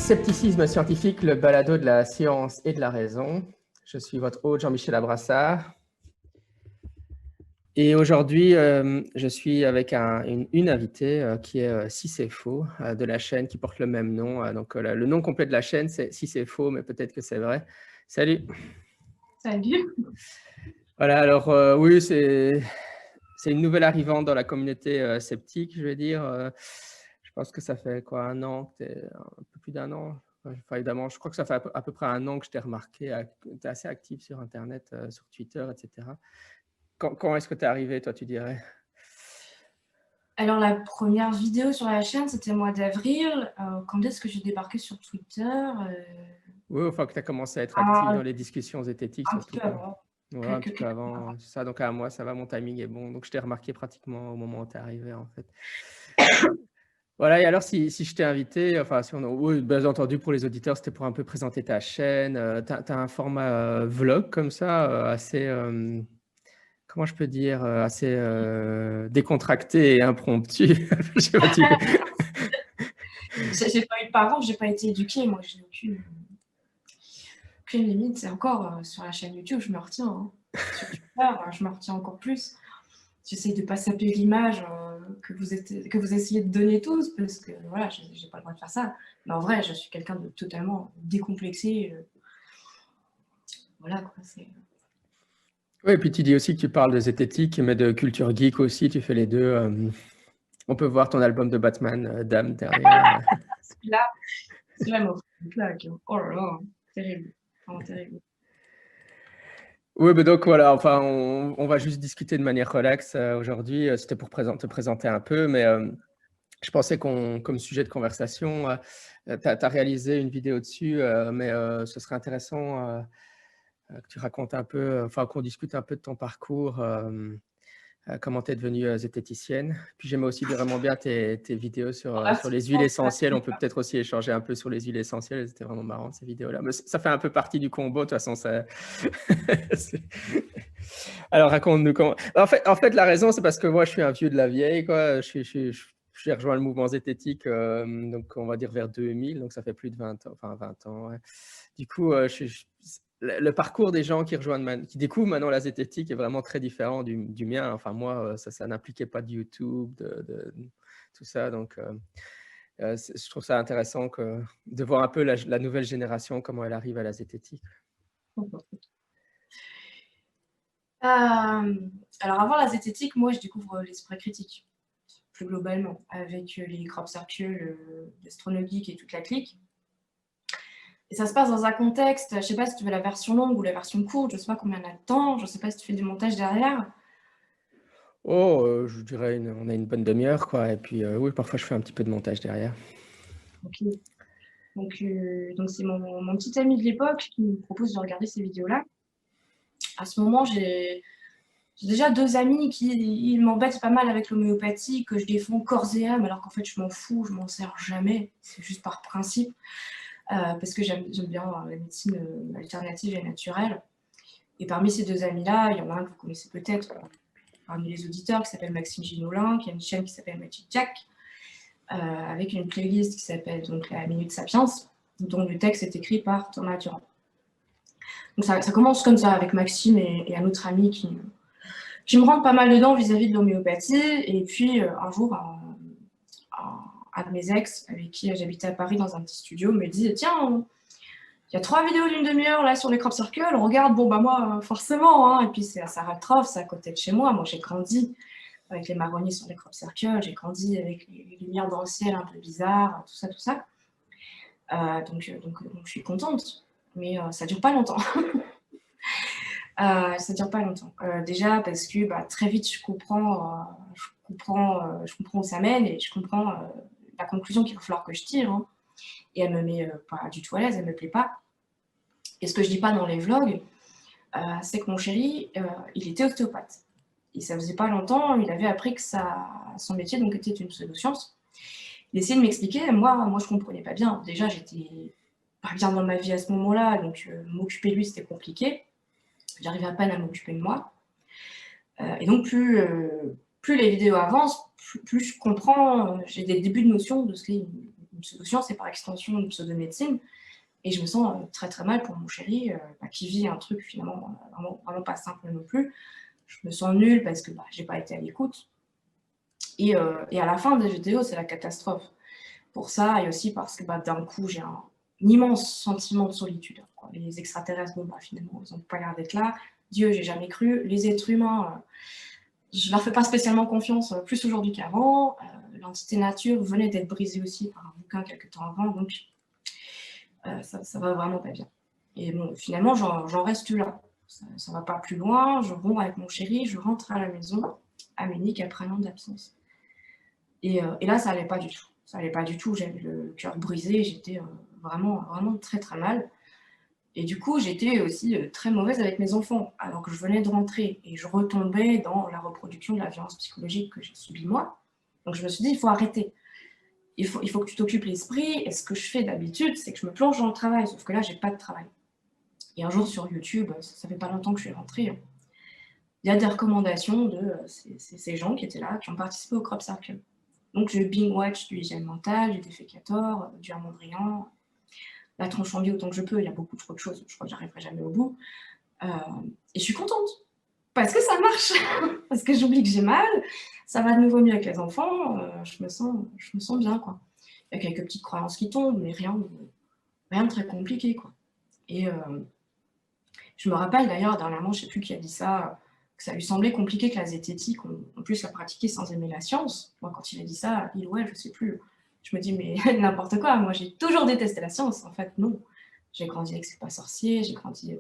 Scepticisme scientifique, le balado de la science et de la raison. Je suis votre hôte Jean-Michel Abrassard. Et aujourd'hui, je suis avec une invitée qui est Si c'est faux, de la chaîne qui porte le même nom. Donc, le nom complet de la chaîne, c'est Si c'est faux, mais peut-être que c'est vrai. Salut. Salut. Voilà, alors oui, c'est une nouvelle arrivante dans la communauté sceptique, je vais dire. Je pense que ça fait quoi, un an, un peu plus d'un an. Enfin, évidemment, je crois que ça fait à peu près un an que je t'ai remarqué. Tu es assez actif sur Internet, sur Twitter, etc. Quand est-ce que tu es arrivé, toi, tu dirais? Alors, la première vidéo sur la chaîne, c'était au mois d'avril. Quand est-ce que j'ai débarqué sur Twitter? Oui, enfin, que tu as commencé à être actif dans les discussions zététiques, un surtout. petit peu avant. Ouais, un petit peu avant. Ça, donc à moi, ça va, mon timing est bon. Donc, je t'ai remarqué pratiquement au moment où tu es arrivé, en fait. Voilà, et alors si je t'ai invité, enfin, oui, bien entendu, pour les auditeurs, c'était pour un peu présenter ta chaîne. Tu as un format vlog comme ça, assez, comment je peux dire, assez décontracté et impromptu. Je sais pas, J'ai pas eu de parents, j'ai pas été éduquée. Moi, j'ai aucune limite. C'est encore sur la chaîne YouTube, je me retiens. Hein. Sur Twitter, je me retiens encore plus. J'essaye de pas saper l'image que vous essayez de donner tous, parce que voilà, j'ai pas le droit de faire ça. Mais en vrai, je suis quelqu'un de totalement décomplexé. Voilà, quoi. Oui, et puis tu dis aussi que tu parles de zététique, mais de culture geek aussi, tu fais les deux. On peut voir ton album de Batman, Dame, derrière. Celui-là m'a fait une claque. Oh là là, terrible. Vraiment terrible. Oui, mais donc voilà, enfin, on va juste discuter de manière relaxe aujourd'hui. C'était pour te présenter un peu, mais je pensais comme sujet de conversation, tu as réalisé une vidéo dessus, mais ce serait intéressant que tu racontes un peu, enfin qu'on discute un peu de ton parcours, comment tu es devenue zététicienne. Puis j'aimais aussi vraiment bien tes vidéos sur les huiles essentielles. On peut peut-être aussi échanger un peu sur les huiles essentielles. C'était vraiment marrant ces vidéos-là. Mais ça fait un peu partie du combo, de toute façon. Alors raconte-nous comment. En fait, la raison, c'est parce que moi, je suis un vieux de la vieille, quoi. J'ai rejoint le mouvement zététique, donc on va dire vers 2000, donc ça fait plus de 20 ans, enfin 20 ans. Ouais. Du coup, le parcours des gens qui qui découvrent maintenant la zététique est vraiment très différent du mien. Enfin, moi, ça n'impliquait pas de YouTube, tout ça. Donc, je trouve ça intéressant de voir un peu la nouvelle génération, comment elle arrive à la zététique. Alors, avant la zététique, moi, je découvre l'esprit critique, plus globalement, avec les crop circles, l'astronogeek et toute la clique. Et ça se passe dans un contexte, je ne sais pas si tu veux la version longue ou la version courte, je ne sais pas combien il y en a de temps, je ne sais pas si tu fais du montage derrière. Oh, je dirais, on a une bonne demi-heure, quoi. Et puis, oui, parfois, je fais un petit peu de montage derrière. Ok. Donc c'est mon petit ami de l'époque qui me propose de regarder ces vidéos-là. À ce moment, j'ai déjà 2 amis qui m'embêtent pas mal avec l'homéopathie, que je défends corps et âme, alors qu'en fait, je m'en fous, je m'en sers jamais. C'est juste par principe. Parce que j'aime bien la médecine alternative et naturelle. Et parmi ces 2 amis-là, il y en a un que vous connaissez peut-être parmi les auditeurs, qui s'appelle Maxime Ginolin, qui a une chaîne qui s'appelle Magic Jack, avec une playlist qui s'appelle donc la Minute Sapiens, dont le texte est écrit par Thomas Durand. Donc ça commence comme ça, avec Maxime et un autre ami qui me rentre pas mal dedans vis-à-vis de l'homéopathie. Et puis un jour, un de mes ex, avec qui j'habitais à Paris dans un petit studio, me dit « Tiens, il y a 3 vidéos d'une demi-heure là sur les crop circles, regarde, bon bah moi forcément, hein. » Et puis c'est à Sarah-Troff, c'est à côté de chez moi. Moi j'ai grandi avec les marronniers sur les crop circles, j'ai grandi avec les lumières dans le ciel un peu bizarres, tout ça. Donc je suis contente, mais ça dure pas longtemps. Ça dure pas longtemps. Déjà parce que très vite je comprends où ça mène et je comprends la conclusion qu'il va falloir que je tire. Hein. Et elle me met pas du tout à l'aise, elle me plaît pas. Et ce que je dis pas dans les vlogs, c'est que mon chéri, il était ostéopathe. Et ça faisait pas longtemps, il avait appris que son métier donc, était une pseudoscience. Il essayait de m'expliquer, moi je comprenais pas bien. Déjà, j'étais pas bien dans ma vie à ce moment-là, donc m'occuper de lui, c'était compliqué. J'arrivais à peine à m'occuper de moi. Et donc, plus les vidéos avancent, plus je comprends, j'ai des débuts de notion de ce qu'est une pseudo-science et par extension une pseudo-médecine. Et je me sens très très mal pour mon chéri qui vit un truc finalement vraiment pas simple non plus. Je me sens nulle parce que j'ai pas été à l'écoute. Et à la fin des vidéos, c'est la catastrophe. Pour ça, et aussi parce que d'un coup, j'ai un immense sentiment de solitude, quoi. Les extraterrestres, finalement, ils n'ont pas l'air d'être là. Dieu, j'ai jamais cru. Les êtres humains, je leur fais pas spécialement confiance, plus aujourd'hui qu'avant. L'entité nature venait d'être brisée aussi par un bouquin quelques temps avant, donc ça va vraiment pas bien. Et bon, finalement, j'en reste là. Ça va pas plus loin. Je romps avec mon chéri, je rentre à la maison à Munich après un an d'absence. Et là, ça allait pas du tout. Ça allait pas du tout. J'avais le cœur brisé. J'étais vraiment très très mal. Et du coup, j'étais aussi très mauvaise avec mes enfants, alors que je venais de rentrer et je retombais dans la reproduction de la violence psychologique que j'ai subie moi. Donc je me suis dit, il faut arrêter. Il faut que tu t'occupes l'esprit. Et ce que je fais d'habitude, c'est que je me plonge dans le travail, sauf que là, j'ai pas de travail. Et un jour sur YouTube, ça fait pas longtemps que je suis rentrée, il y a des recommandations de ces gens qui étaient là, qui ont participé au Crop Circle. Donc je binge watch du hygiène mentale, du défécator, du Mondrian, la tronche en vie autant que je peux, il y a beaucoup trop de choses, je crois que j'arriverai jamais au bout. Et je suis contente, parce que ça marche, parce que j'oublie que j'ai mal, ça va de nouveau mieux avec les enfants, je me sens bien, quoi. Il y a quelques petites croyances qui tombent, mais rien de très compliqué, quoi. Et je me rappelle d'ailleurs, dernièrement, je ne sais plus qui a dit ça, que ça lui semblait compliqué que la zététique, on puisse la pratiquer sans aimer la science. Moi, quand il a dit ça, il ou elle, je ne sais plus, je me dis, mais n'importe quoi, moi j'ai toujours détesté la science. En fait, non. J'ai grandi avec C'est pas sorcier, j'ai grandi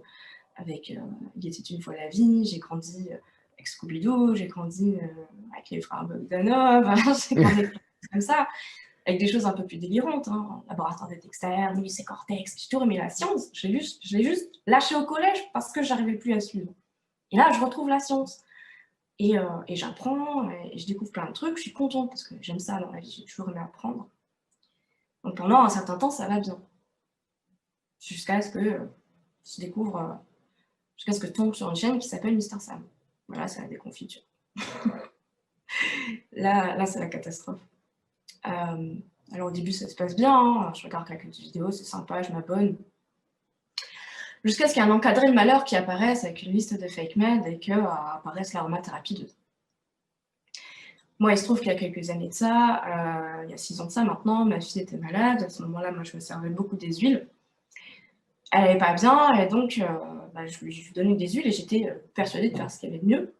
avec Il était une fois la vie, j'ai grandi avec Scooby-Doo, j'ai grandi avec les frères Bogdanov, j'ai grandi comme ça, avec des choses un peu plus délirantes, laboratoire de Dexter, Nuit Cortex, j'ai toujours aimé la science, je l'ai juste lâché au collège parce que j'arrivais plus à suivre. Et là, je retrouve la science. Et j'apprends, et je découvre plein de trucs, je suis contente parce que j'aime ça dans la vie, j'ai toujours aimé apprendre. Donc pendant un certain temps, ça va bien. Jusqu'à ce que je découvre, jusqu'à ce que je tombe sur une chaîne qui s'appelle Mister Sam. Voilà, c'est la déconfiture. là, c'est la catastrophe. Alors au début, ça se passe bien, je regarde quelques vidéos, c'est sympa, je m'abonne. Jusqu'à ce qu'il y ait un encadré de malheur qui apparaisse avec une liste de fake med et qu'apparaisse l'aromathérapie 2. Moi, il se trouve qu'il y a quelques années de ça, il y a 6 ans de ça maintenant, ma fille était malade. À ce moment-là, moi, je me servais beaucoup des huiles. Elle n'allait pas bien, et donc je lui donnais des huiles et j'étais persuadée de faire ce qu'il y avait de mieux.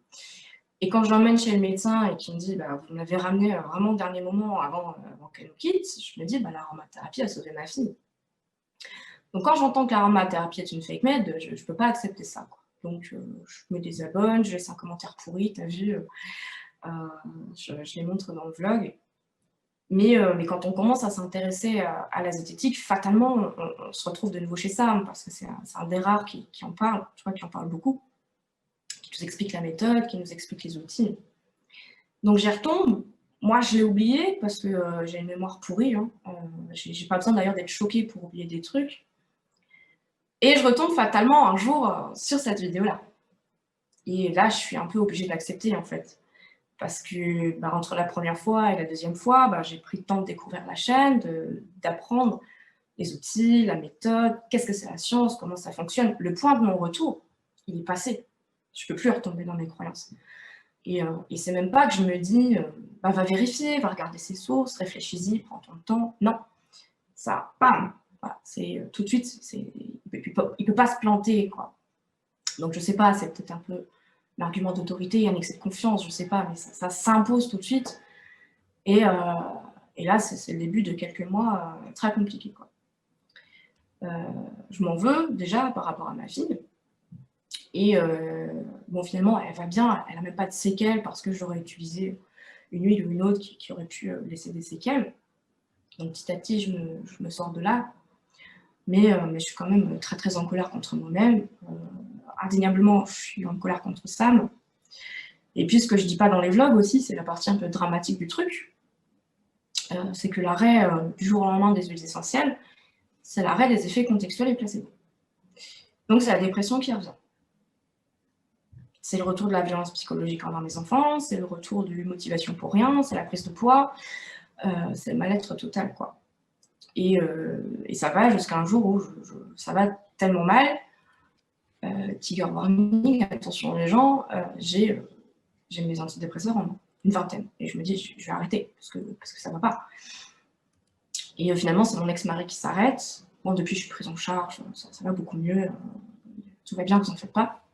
Et quand je l'emmène chez le médecin et qu'il me dit vous m'avez ramené vraiment au dernier moment avant qu'elle nous quitte, je me dis l'aromathérapie a sauvé ma fille. Donc quand j'entends que l'aromathérapie est une fake med, je ne peux pas accepter ça, quoi. Donc je me désabonne, je laisse un commentaire pourri, t'as vu, je les montre dans le vlog. Mais quand on commence à s'intéresser à la zététique, fatalement, on se retrouve de nouveau chez Sam, parce que c'est un des rares qui en parle, je crois qu'il en parle beaucoup, qui nous explique la méthode, qui nous explique les outils. Donc j'y retombe. Moi, je l'ai oublié, parce que j'ai une mémoire pourrie. J'ai pas besoin d'ailleurs d'être choquée pour oublier des trucs. Et je retombe fatalement un jour sur cette vidéo-là. Et là, je suis un peu obligée de l'accepter, en fait. Parce que entre la première fois et la deuxième fois, j'ai pris le temps de découvrir la chaîne, d'apprendre les outils, la méthode, qu'est-ce que c'est la science, comment ça fonctionne. Le point de non-retour, il est passé. Je ne peux plus retomber dans mes croyances. Et c'est même pas que je me dis, va vérifier, va regarder ses sources, réfléchis-y, prends ton temps. Non, ça, bam, voilà, c'est tout de suite, il peut pas se planter, quoi. Donc je sais pas, c'est peut-être un peu l'argument d'autorité, un excès de confiance, je sais pas, mais ça s'impose tout de suite. Et là, c'est le début de quelques mois très compliqués, quoi. Je m'en veux déjà par rapport à ma fille. Et finalement, elle va bien, elle n'a même pas de séquelles parce que j'aurais utilisé une huile ou une autre qui aurait pu laisser des séquelles. Donc petit à petit, je me sors de là. Mais je suis quand même très très en colère contre moi-même. Indéniablement, je suis en colère contre Sam. Et puis ce que je dis pas dans les vlogs aussi, c'est la partie un peu dramatique du truc. C'est que l'arrêt du jour au lendemain des huiles essentielles, c'est l'arrêt des effets contextuels et placebo. Donc c'est la dépression qui revient. C'est le retour de la violence psychologique envers mes enfants, c'est le retour de motivation pour rien, c'est la prise de poids, c'est le mal-être total, quoi. Et ça va jusqu'à un jour où ça va tellement mal. Trigger warning, attention les gens, j'ai mes antidépresseurs en une vingtaine. Et je me dis, je vais arrêter parce que ça va pas. Et finalement, c'est mon ex-mari qui s'arrête. Bon, depuis, je suis prise en charge, ça va beaucoup mieux. Tout va bien, vous en faites pas.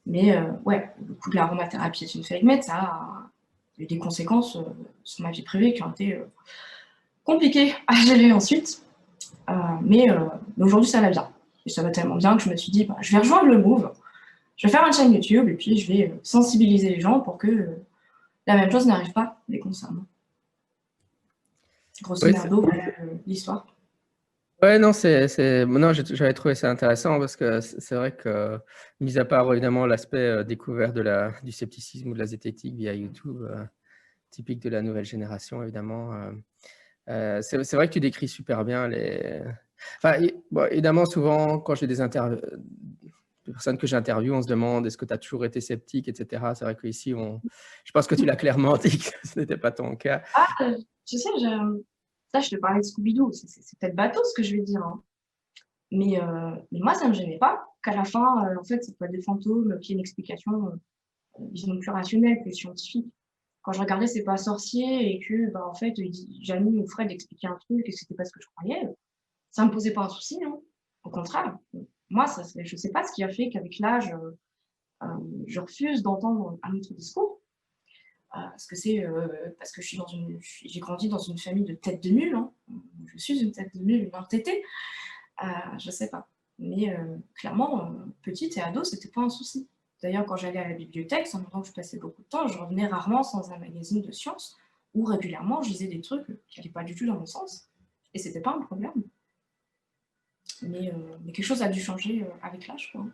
Mais ouais, le coup de l'aromathérapie est une fake med, ça a eu des conséquences sur ma vie privée qui ont été compliquées à gérer ensuite. Mais aujourd'hui, ça va bien. Et ça va tellement bien que je me suis dit, bah, je vais rejoindre le Move, je vais faire une chaîne YouTube et puis je vais sensibiliser les gens pour que la même chose n'arrive pas les concernant. Grosso merdo, voilà l'histoire. Ouais, non, j'avais trouvé ça intéressant parce que c'est vrai que, mis à part évidemment l'aspect découvert du scepticisme ou de la zététique via YouTube, typique de la nouvelle génération, évidemment, c'est vrai que tu décris super bien les. Enfin, bon, évidemment, souvent, quand j'ai des personnes que j'interviewe, on se demande est-ce que tu as toujours été sceptique, etc. C'est vrai qu'ici, je pense que tu l'as clairement dit que ce n'était pas ton cas. Ah, tu sais, ça, je te parlais de Scooby-Doo, c'est peut-être bateau ce que je vais dire, hein. Mais moi, ça ne me gênait pas qu'à la fin, en fait, c'est pas des fantômes, qu'il y ait une explication, disons, plus rationnelle, plus scientifique. Quand je regardais C'est pas sorcier et que, bah, en fait, Jamie ou Fred expliquaient un truc et que c'était pas ce que je croyais, ça me posait pas un souci, hein. Au contraire, moi, je sais pas ce qui a fait qu'avec l'âge, je refuse d'entendre un autre discours. Parce que j'ai grandi dans une famille de têtes de nuls, hein. Je suis une tête de nulle, une entêtée. Je sais pas. Mais clairement, petite et ado, c'était pas un souci. D'ailleurs, quand j'allais à la bibliothèque, c'est un endroit où je passais beaucoup de temps, je revenais rarement sans un magazine de sciences, où régulièrement, je lisais des trucs qui n'allaient pas du tout dans mon sens. Et c'était pas un problème. Mais quelque chose a dû changer avec l'âge, quoi.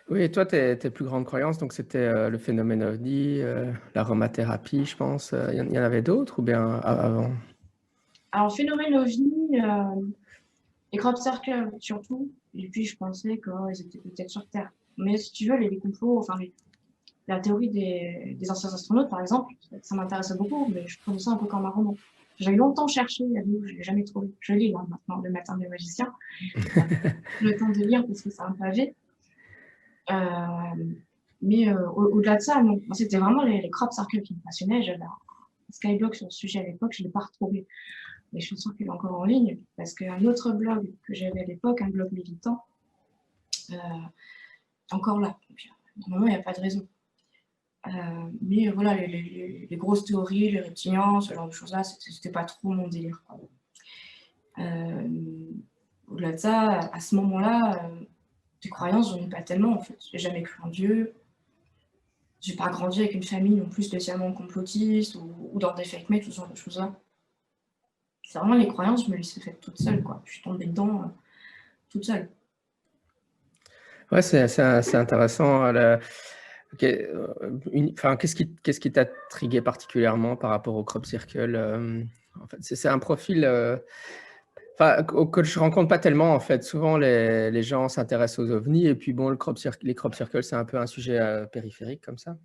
Oui, et toi, tes plus grandes croyances, donc c'était le phénomène OVNI, l'aromathérapie, je pense. Il y en avait d'autres ou bien avant? Alors, phénomène OVNI, les crop circles surtout, et puis je pensais qu'ils étaient peut-être sur Terre. Mais si tu veux, les complots, enfin la théorie des anciens astronautes, par exemple, ça m'intéressait beaucoup, mais je trouvais ça un peu comme un roman. J'ai longtemps cherché, je ne l'ai jamais trouvé. Je lis là maintenant Le Matin des magiciens. Le temps de lire parce que c'est un pavé. Mais au-delà de ça, non. C'était vraiment les crop circles qui me passionnaient. J'avais un Skyblog sur le sujet à l'époque, je ne l'ai pas retrouvé. Mais je suis sûre qu'il est encore en ligne, parce qu'un autre blog que j'avais à l'époque, un blog militant, encore là. Donc, normalement, il n'y a pas de raison. Mais voilà, les grosses théories, les reptiliens, ce genre de choses-là, c'était pas trop mon délire, quoi. Au-delà de ça, à ce moment-là, des croyances, j'en ai pas tellement, en fait. J'ai jamais cru en Dieu. J'ai pas grandi avec une famille non plus spécialement complotiste ou dans des fake mails, tout ce genre de choses-là. C'est vraiment les croyances, je me les suis faites toute seule, quoi. Je suis tombée dedans toute seule. Ouais, c'est intéressant. Qu'est-ce qui t'a trigué particulièrement par rapport au crop circle? En fait, c'est un profil que je rencontre pas tellement, en fait. Souvent, les gens s'intéressent aux ovnis et puis bon, les crop circles, c'est un peu un sujet périphérique comme ça.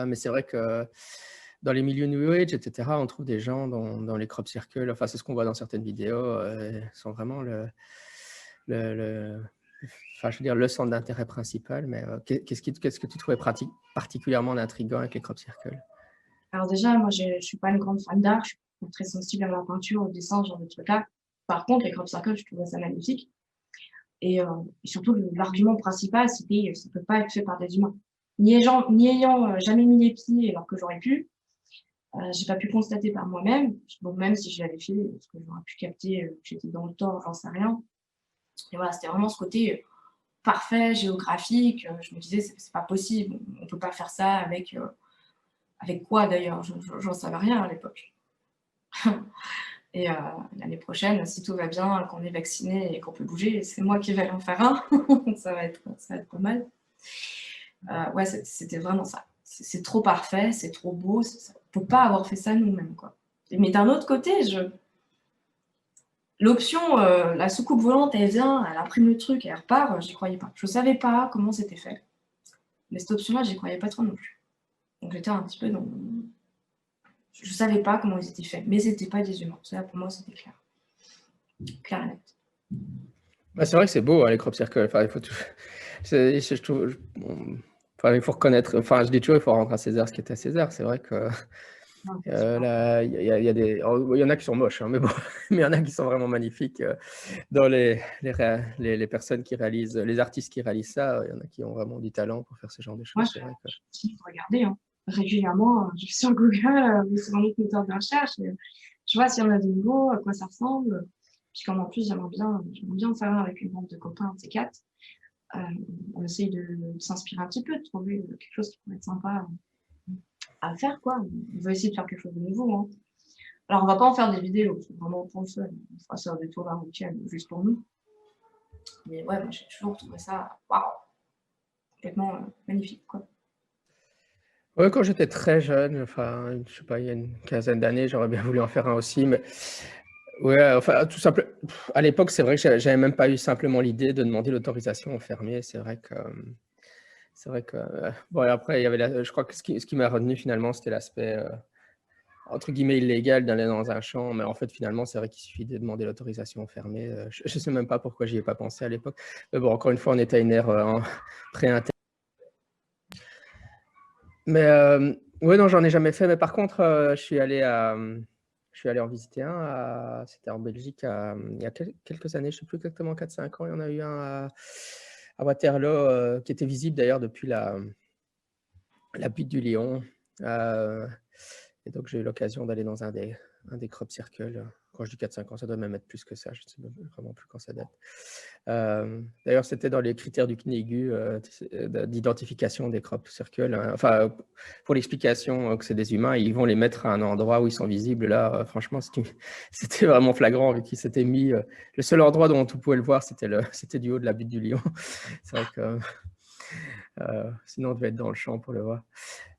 Mais c'est vrai que dans les milieux New Age, etc., on trouve des gens dans les crop circles. Enfin, c'est ce qu'on voit dans certaines vidéos. Sont vraiment enfin, je veux dire, le centre d'intérêt principal. Mais qu'est-ce que tu trouvais particulièrement intriguant avec les crop circles? Alors déjà, moi, je suis pas une grande fan d'art. Je suis très sensible à la peinture, au dessin, ce genre de trucs-là. Par contre, les crop circles, je trouvais ça magnifique. Et surtout, l'argument principal, c'était ça peut pas être fait par des humains. N'y ayant jamais mis les pieds alors que j'aurais pu, j'ai pas pu constater par moi-même. Bon, même si je l'avais fait, parce que j'aurais pu capter que j'étais dans le tort, j'en sais rien. Et voilà, c'était vraiment ce côté parfait, géographique. Je me disais, c'est pas possible, on peut pas faire ça avec quoi d'ailleurs, j'en savais rien à l'époque. Et l'année prochaine, si tout va bien, qu'on est vacciné et qu'on peut bouger, c'est moi qui vais en faire un. ça va être pas mal. Ouais, c'était vraiment ça. C'est trop parfait, c'est trop beau. On peut pas avoir fait ça nous-mêmes, quoi. Mais d'un autre côté, l'option, la soucoupe volante, elle vient, elle imprime le truc et elle repart, j'y croyais pas. Je savais pas comment c'était fait. Mais cette option-là, j'y croyais pas trop non plus. Donc j'étais un petit peu Je ne savais pas comment ils étaient faits, mais ce n'étaient pas des humains. Ça, pour moi, c'était clair. Clair et net. Bah, c'est vrai que c'est beau, hein, les crop circles. Enfin, il faut je trouve, enfin, il faut reconnaître. Enfin, je dis toujours, il faut rendre à César ce qui est à César. C'est vrai que là, il y a des, il y en a qui sont moches, hein, mais bon, mais il y en a qui sont vraiment magnifiques. Dans les personnes qui réalisent, les artistes qui réalisent ça, il y en a qui ont vraiment du talent pour faire ce genre de choses. Moi, il faut regarder, hein. Régulièrement, je suis sur Google, sur mon autre moteur de recherche, je vois s'il y en a de nouveaux, à quoi ça ressemble. Puis comme en plus, j'aimerais bien en faire un avec une bande de copains, ces quatre. On essaye de s'inspirer un petit peu, de trouver quelque chose qui pourrait être sympa à faire, quoi. On veut essayer de faire quelque chose de nouveau, hein. Alors, on va pas en faire des vidéos, c'est vraiment pour le fun. On fera ça des tours d'un week-end, juste pour nous. Mais ouais, moi, j'ai toujours trouvé ça, waouh, complètement magnifique, quoi. Ouais, quand j'étais très jeune, enfin, je sais pas, il y a une quinzaine d'années, j'aurais bien voulu en faire un aussi, mais ouais, enfin, tout simplement, à l'époque, c'est vrai que j'avais même pas eu simplement l'idée de demander l'autorisation au fermier. C'est vrai que, bon, et après, il y avait je crois que ce qui m'a retenu finalement, c'était l'aspect, entre guillemets, illégal d'aller dans un champ, mais en fait, finalement, c'est vrai qu'il suffit de demander l'autorisation au fermier. Je sais même pas pourquoi j'y ai pas pensé à l'époque. Mais bon, encore une fois, on était à une ère pré-internet. Mais ouais, non, j'en ai jamais fait. Mais par contre, je suis allé en visiter un. C'était en Belgique il y a quelques années, je ne sais plus exactement, 4-5 ans. Il y en a eu un à Waterloo, qui était visible d'ailleurs depuis la butte du Lion. Et donc, j'ai eu l'occasion d'aller dans un des crop circles. Quand je dis 4-5 ans, ça doit même être plus que ça. Je ne sais vraiment plus quand ça date. D'ailleurs, c'était dans les critères du CNIGU d'identification des crop circles. Hein. Enfin, pour l'explication que c'est des humains, ils vont les mettre à un endroit où ils sont visibles. Là, franchement, c'était vraiment flagrant vu qu'ils s'étaient mis. Le seul endroit dont on pouvait le voir, c'était du haut de la butte du Lion. C'est vrai que sinon, on devait être dans le champ pour le voir.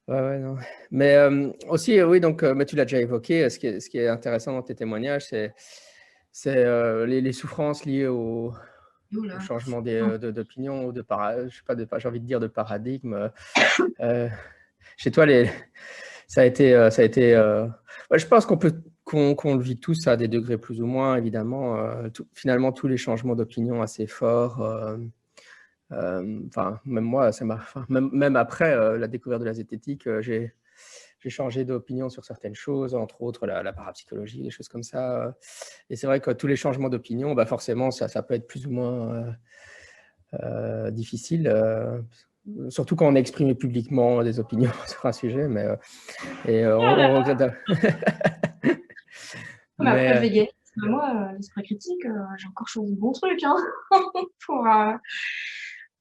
Ouais, non. Mais aussi, oui, donc, mais tu l'as déjà évoqué, ce qui est intéressant dans tes témoignages, c'est les souffrances liées au changement d'opinion, ou je sais pas, j'ai envie de dire de paradigme. Chez toi, ça a été, ouais, je pense qu'on le vit tous à des degrés plus ou moins, évidemment. Finalement, tous les changements d'opinion assez forts. Enfin, même moi, même après la découverte de la zététique, j'ai changé d'opinion sur certaines choses, entre autres la parapsychologie, des choses comme ça. Et c'est vrai que tous les changements d'opinion, bah forcément, ça peut être plus ou moins difficile, surtout quand on a exprimé publiquement des opinions sur un sujet. Mais on regrette. Mais après le véganisme, moi, l'esprit critique, j'ai encore choisi le bon truc, hein,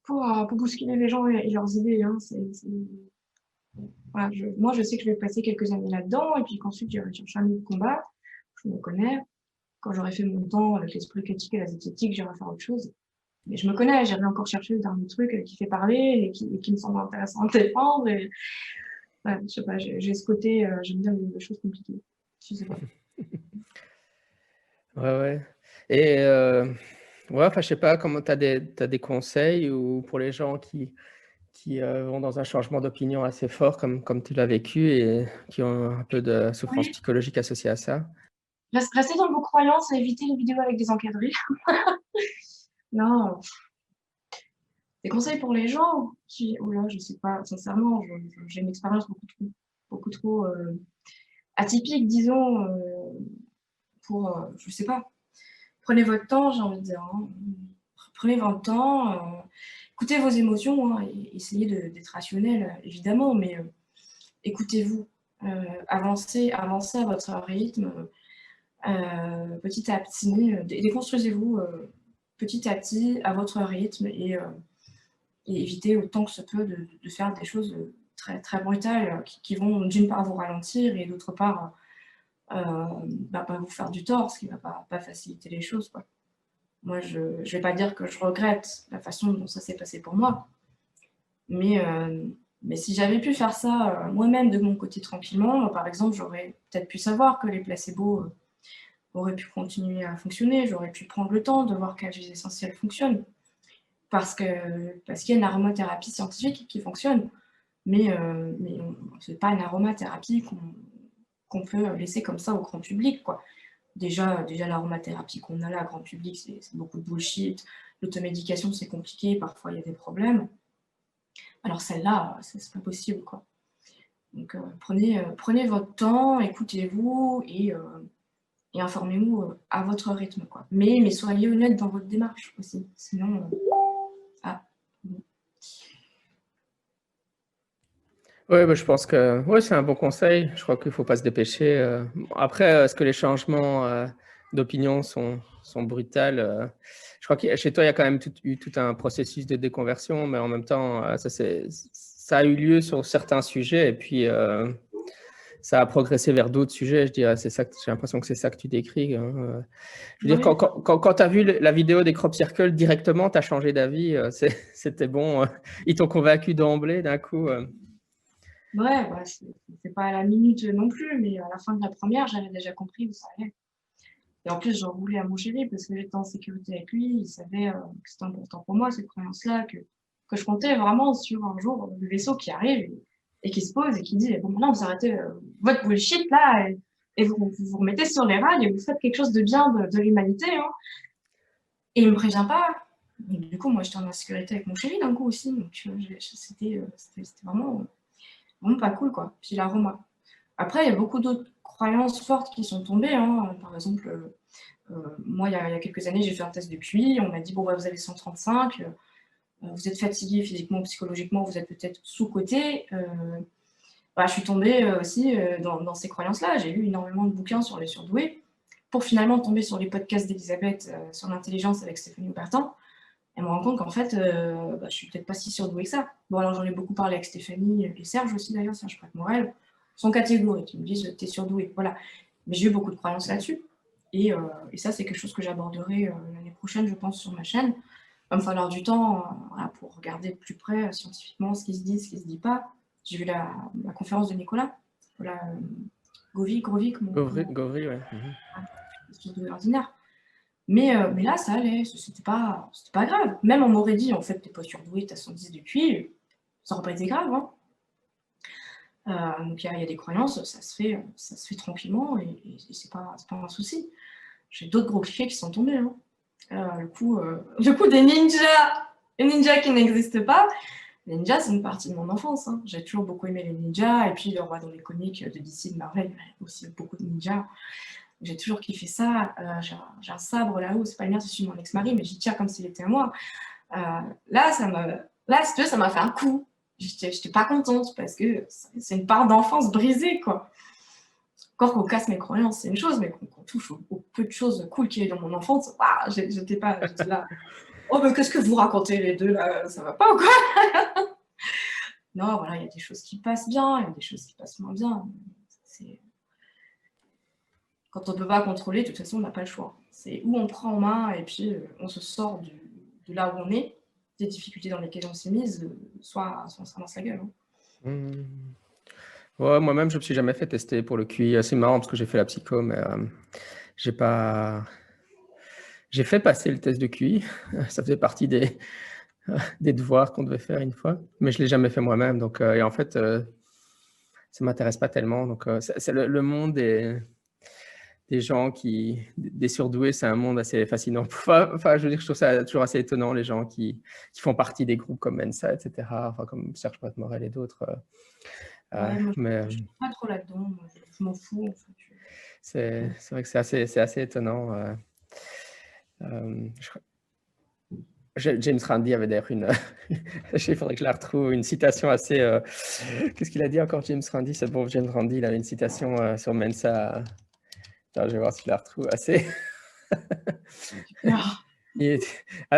pour bousculer les gens et leurs idées, hein. Voilà, moi, je sais que je vais passer quelques années là-dedans, et puis qu'ensuite, j'irai chercher un autre combat. Je me connais. Quand j'aurai fait mon temps avec l'esprit critique et la zététique, j'irai faire autre chose. Mais je me connais, j'irai encore chercher le dernier truc qui fait parler et qui me semble intéressant à défendre. Et ouais, je sais pas, j'ai ce côté, j'aime bien les choses compliquées. Je sais pas. Ouais. Et ouais, enfin, je sais pas, comment t'as des conseils ou pour les gens qui vont dans un changement d'opinion assez fort, comme tu l'as vécu, et qui ont un peu de souffrance psychologique associée à ça? Restez dans vos croyances et évitez les vidéos avec des encadrés. Non, des conseils pour les gens qui, oh là, je sais pas, sincèrement, j'ai une expérience beaucoup trop atypique, disons, pour, je sais pas, prenez votre temps, j'ai envie de dire, hein. Prenez votre temps, écoutez vos émotions, hein, et essayez d'être rationnel, évidemment, mais écoutez-vous, avancez à votre rythme, petit à petit, déconstruisez-vous petit à petit à votre rythme, et évitez autant que se peut de faire des choses très, très brutales qui vont d'une part vous ralentir et d'autre part pas vous faire du tort, ce qui ne va pas faciliter les choses, quoi. Moi, je ne vais pas dire que je regrette la façon dont ça s'est passé pour moi, mais si j'avais pu faire ça moi-même de mon côté tranquillement, par exemple, j'aurais peut-être pu savoir que les placebos auraient pu continuer à fonctionner, j'aurais pu prendre le temps de voir quelles huiles essentielles fonctionnent, parce qu'il y a une aromathérapie scientifique qui fonctionne, mais ce n'est pas une aromathérapie qu'on peut laisser comme ça au grand public, quoi. Déjà l'aromathérapie qu'on a là, grand public, c'est beaucoup de bullshit. L'automédication, c'est compliqué, parfois il y a des problèmes. Alors celle-là, c'est pas possible, quoi. Donc prenez votre temps, écoutez-vous et informez-vous à votre rythme, quoi. Mais soyez honnête dans votre démarche aussi, sinon... Oui, bah, je pense que c'est un bon conseil. Je crois qu'il ne faut pas se dépêcher. Après, est-ce que les changements d'opinion sont brutals? Je crois que chez toi, il y a quand même eu tout un processus de déconversion, mais en même temps, ça a eu lieu sur certains sujets et puis ça a progressé vers d'autres sujets. Je dirais, j'ai l'impression que c'est ça que tu décris, hein. Je veux dire, quand tu as vu la vidéo des crop circles directement, tu as changé d'avis. C'était bon. Ils t'ont convaincu d'emblée d'un coup. Ouais, c'est pas à la minute non plus, mais à la fin de la première, j'avais déjà compris où ça allait. Et en plus, j'en voulais à mon chéri parce que j'étais en sécurité avec lui. Il savait que c'était important pour moi, cette croyance-là, que je comptais vraiment sur un jour le vaisseau qui arrive et qui se pose et qui dit bon, maintenant, vous arrêtez votre bullshit là et vous remettez sur les rails et vous faites quelque chose de bien de l'humanité. Hein. Et il me prévient pas. Et du coup, moi, j'étais en insécurité avec mon chéri d'un coup aussi. Donc, c'était vraiment pas cool, quoi. Puis l'aroma. Après, il y a beaucoup d'autres croyances fortes qui sont tombées. Hein. Par exemple, moi, il y a quelques années, j'ai fait un test de QI. On m'a dit, bon, bah, vous avez 135, vous êtes fatigué physiquement ou psychologiquement, vous êtes peut-être sous-coté. Je suis tombée aussi dans ces croyances-là. J'ai lu énormément de bouquins sur les surdoués pour finalement tomber sur les podcasts d'Elisabeth sur l'intelligence avec Stéphanie Aubertin. Et me rendre compte qu'en fait, je suis peut-être pas si surdouée que ça. Bon, alors j'en ai beaucoup parlé avec Stéphanie et Serge aussi d'ailleurs, Serge Pratt-Morel. Sont catégoriques, ils me disent t'es surdouée, voilà. Mais j'ai eu beaucoup de croyances là-dessus. Et ça, c'est quelque chose que j'aborderai l'année prochaine, je pense, sur ma chaîne. Il va me falloir du temps pour regarder de plus près scientifiquement ce qui se dit, ce qui se dit pas. J'ai vu la conférence de Nicolas, voilà, Govik, Gauvry, ouais. Surdoué ordinaire. Mais là, ça allait, c'était pas grave. Même on m'aurait dit, en fait, t'es pas surdoué, t'as 110 de QI, ça aurait pas été grave. Hein. Donc il y a des croyances, ça se fait tranquillement et c'est pas un souci. J'ai d'autres gros clichés qui sont tombés. Hein. Le coup des ninjas qui n'existent pas. Les ninjas, c'est une partie de mon enfance. Hein. J'ai toujours beaucoup aimé les ninjas et puis le roi dans les comics de DC, de Marvel, il y a aussi beaucoup de ninjas. J'ai toujours kiffé ça. J'ai un sabre là-haut, c'est pas le mien, c'est celui de mon ex-mari, mais j'y tiens comme s'il était à moi. Là, si tu veux, ça m'a fait un coup. J'étais pas contente parce que c'est une part d'enfance brisée, quoi. Encore qu'on casse mes croyances, c'est une chose, mais qu'on touche aux peu de choses cool qu'il y a dans mon enfance, j'étais là. Oh, mais qu'est-ce que vous racontez les deux là? Ça va pas ou quoi? Non, voilà, il y a des choses qui passent bien, il y a des choses qui passent moins bien. Quand on ne peut pas contrôler, de toute façon, on n'a pas le choix. C'est où on prend en main et puis on se sort de là où on est, des difficultés dans lesquelles on s'est mise, soit on se ramasse la gueule. Hein. Ouais, moi-même, je ne me suis jamais fait tester pour le QI. C'est marrant parce que j'ai fait la psycho, mais j'ai pas... J'ai fait passer le test de QI. Ça faisait partie des devoirs qu'on devait faire une fois, mais je ne l'ai jamais fait moi-même. Donc, et en fait, ça ne m'intéresse pas tellement. Donc, c'est le monde des gens des surdoués, c'est un monde assez fascinant. Enfin, je veux dire, je trouve ça toujours assez étonnant, les gens qui font partie des groupes comme Mensa, etc., enfin, comme Serge Pratt-Morel et d'autres. Moi, je ne suis pas trop là-dedans, je m'en fous. En fait. C'est vrai que c'est assez étonnant. James Randi avait d'ailleurs il faudrait que je la retrouve, une citation assez... Qu'est-ce qu'il a dit encore, James Randi? C'est bon, James Randi, il avait une citation sur Mensa. Attends, je vais voir si je la retrouve assez...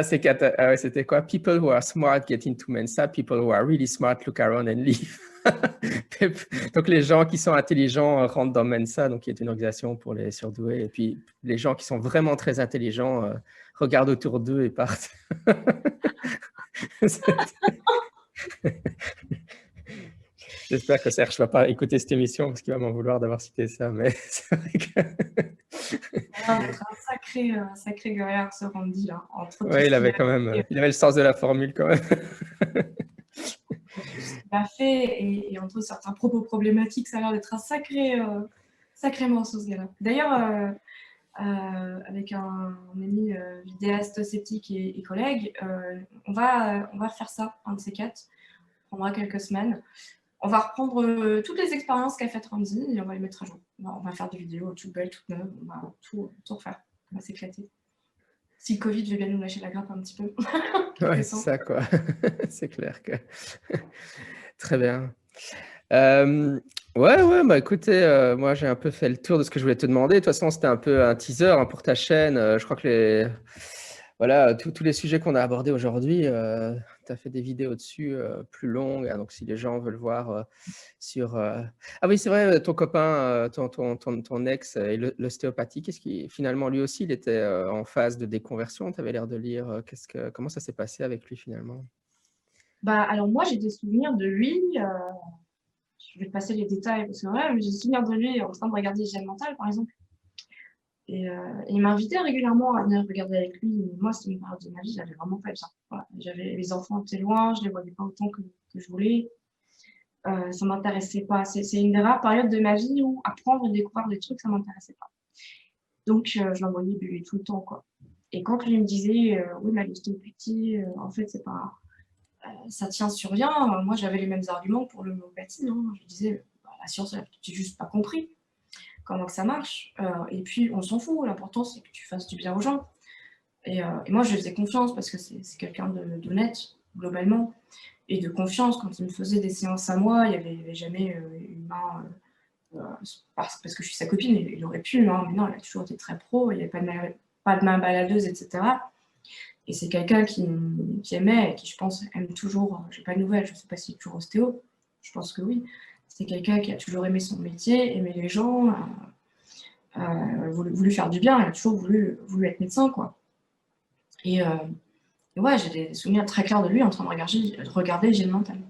C'était quoi? People who are smart get into Mensa, people who are really smart look around and leave. Donc les gens qui sont intelligents rentrent dans Mensa, donc qui est une organisation pour les surdoués, et puis les gens qui sont vraiment très intelligents regardent autour d'eux et partent. J'espère que Serge ne va pas écouter cette émission parce qu'il va m'en vouloir d'avoir cité ça, mais c'est vrai que... un sacré guerrier, ce Randy là. Oui, il avait le sens de la formule quand même. Ce qu'il a fait et entre certains propos problématiques, ça a l'air d'être un sacré Sacré morceau, ce gars-là. D'ailleurs, avec un ami vidéaste sceptique et collègue, on va refaire ça, un de ces quatre. On prendra quelques semaines. On va reprendre toutes les expériences qu'a faites Ramzy et on va les mettre à jour. On va faire des vidéos toutes belles, toutes neuves. On va tout refaire. On va s'éclater. Si le Covid veut bien nous lâcher la grappe un petit peu. Ouais, c'est ça, quoi. C'est clair que... Très bien. Ouais, bah écoutez, moi j'ai un peu fait le tour de ce que je voulais te demander. De toute façon, c'était un peu un teaser hein, pour ta chaîne. Je crois que voilà, tous les sujets qu'on a abordés aujourd'hui, tu as fait des vidéos dessus plus longues. Hein, donc si les gens veulent voir sur... Ah oui, c'est vrai, ton copain, ton ex, l'ostéopathie, qu'est-ce qui finalement lui aussi, il était en phase de déconversion. Tu avais l'air de lire. Comment ça s'est passé avec lui finalement? Bah, alors moi, j'ai des souvenirs de lui. Je vais te passer les détails parce que ouais, j'ai des souvenirs de lui en train de regarder Hygiène Mentale, par exemple. Et il m'invitait régulièrement à venir regarder avec lui. Mais moi, c'était une période de ma vie, j'avais vraiment pas besoin. Voilà. Les enfants étaient loin, je les voyais pas autant que je voulais. Ça m'intéressait pas. C'est une des rares périodes de ma vie où apprendre et découvrir des trucs, ça m'intéressait pas. Donc, je l'envoyais bébé tout le temps, quoi. Et quand lui me disait, oui, mais l'ostéopathie, en fait, c'est pas, ça tient sur rien. Moi, j'avais les mêmes arguments pour l'homéopathie. Hein. Je disais, bah, la science, j'ai juste pas compris comment que ça marche. Et puis, on s'en fout. L'important, c'est que tu fasses du bien aux gens. Et moi, je lui faisais confiance parce que c'est quelqu'un d'honnête, globalement, et de confiance. Quand il me faisait des séances à moi, il n'y avait jamais une main, parce que je suis sa copine, il aurait pu, hein, mais non, il a toujours été très pro, il n'y avait pas de main baladeuse, etc. Et c'est quelqu'un qui aimait et qui, je pense, aime toujours, j'ai pas de nouvelles, je ne sais pas s'il est toujours ostéo, je pense que oui. C'est quelqu'un qui a toujours aimé son métier, aimé les gens, voulu faire du bien, il a toujours voulu être médecin, quoi. Et ouais, j'ai des souvenirs très clairs de lui en train de regarder Hygiène Mentale.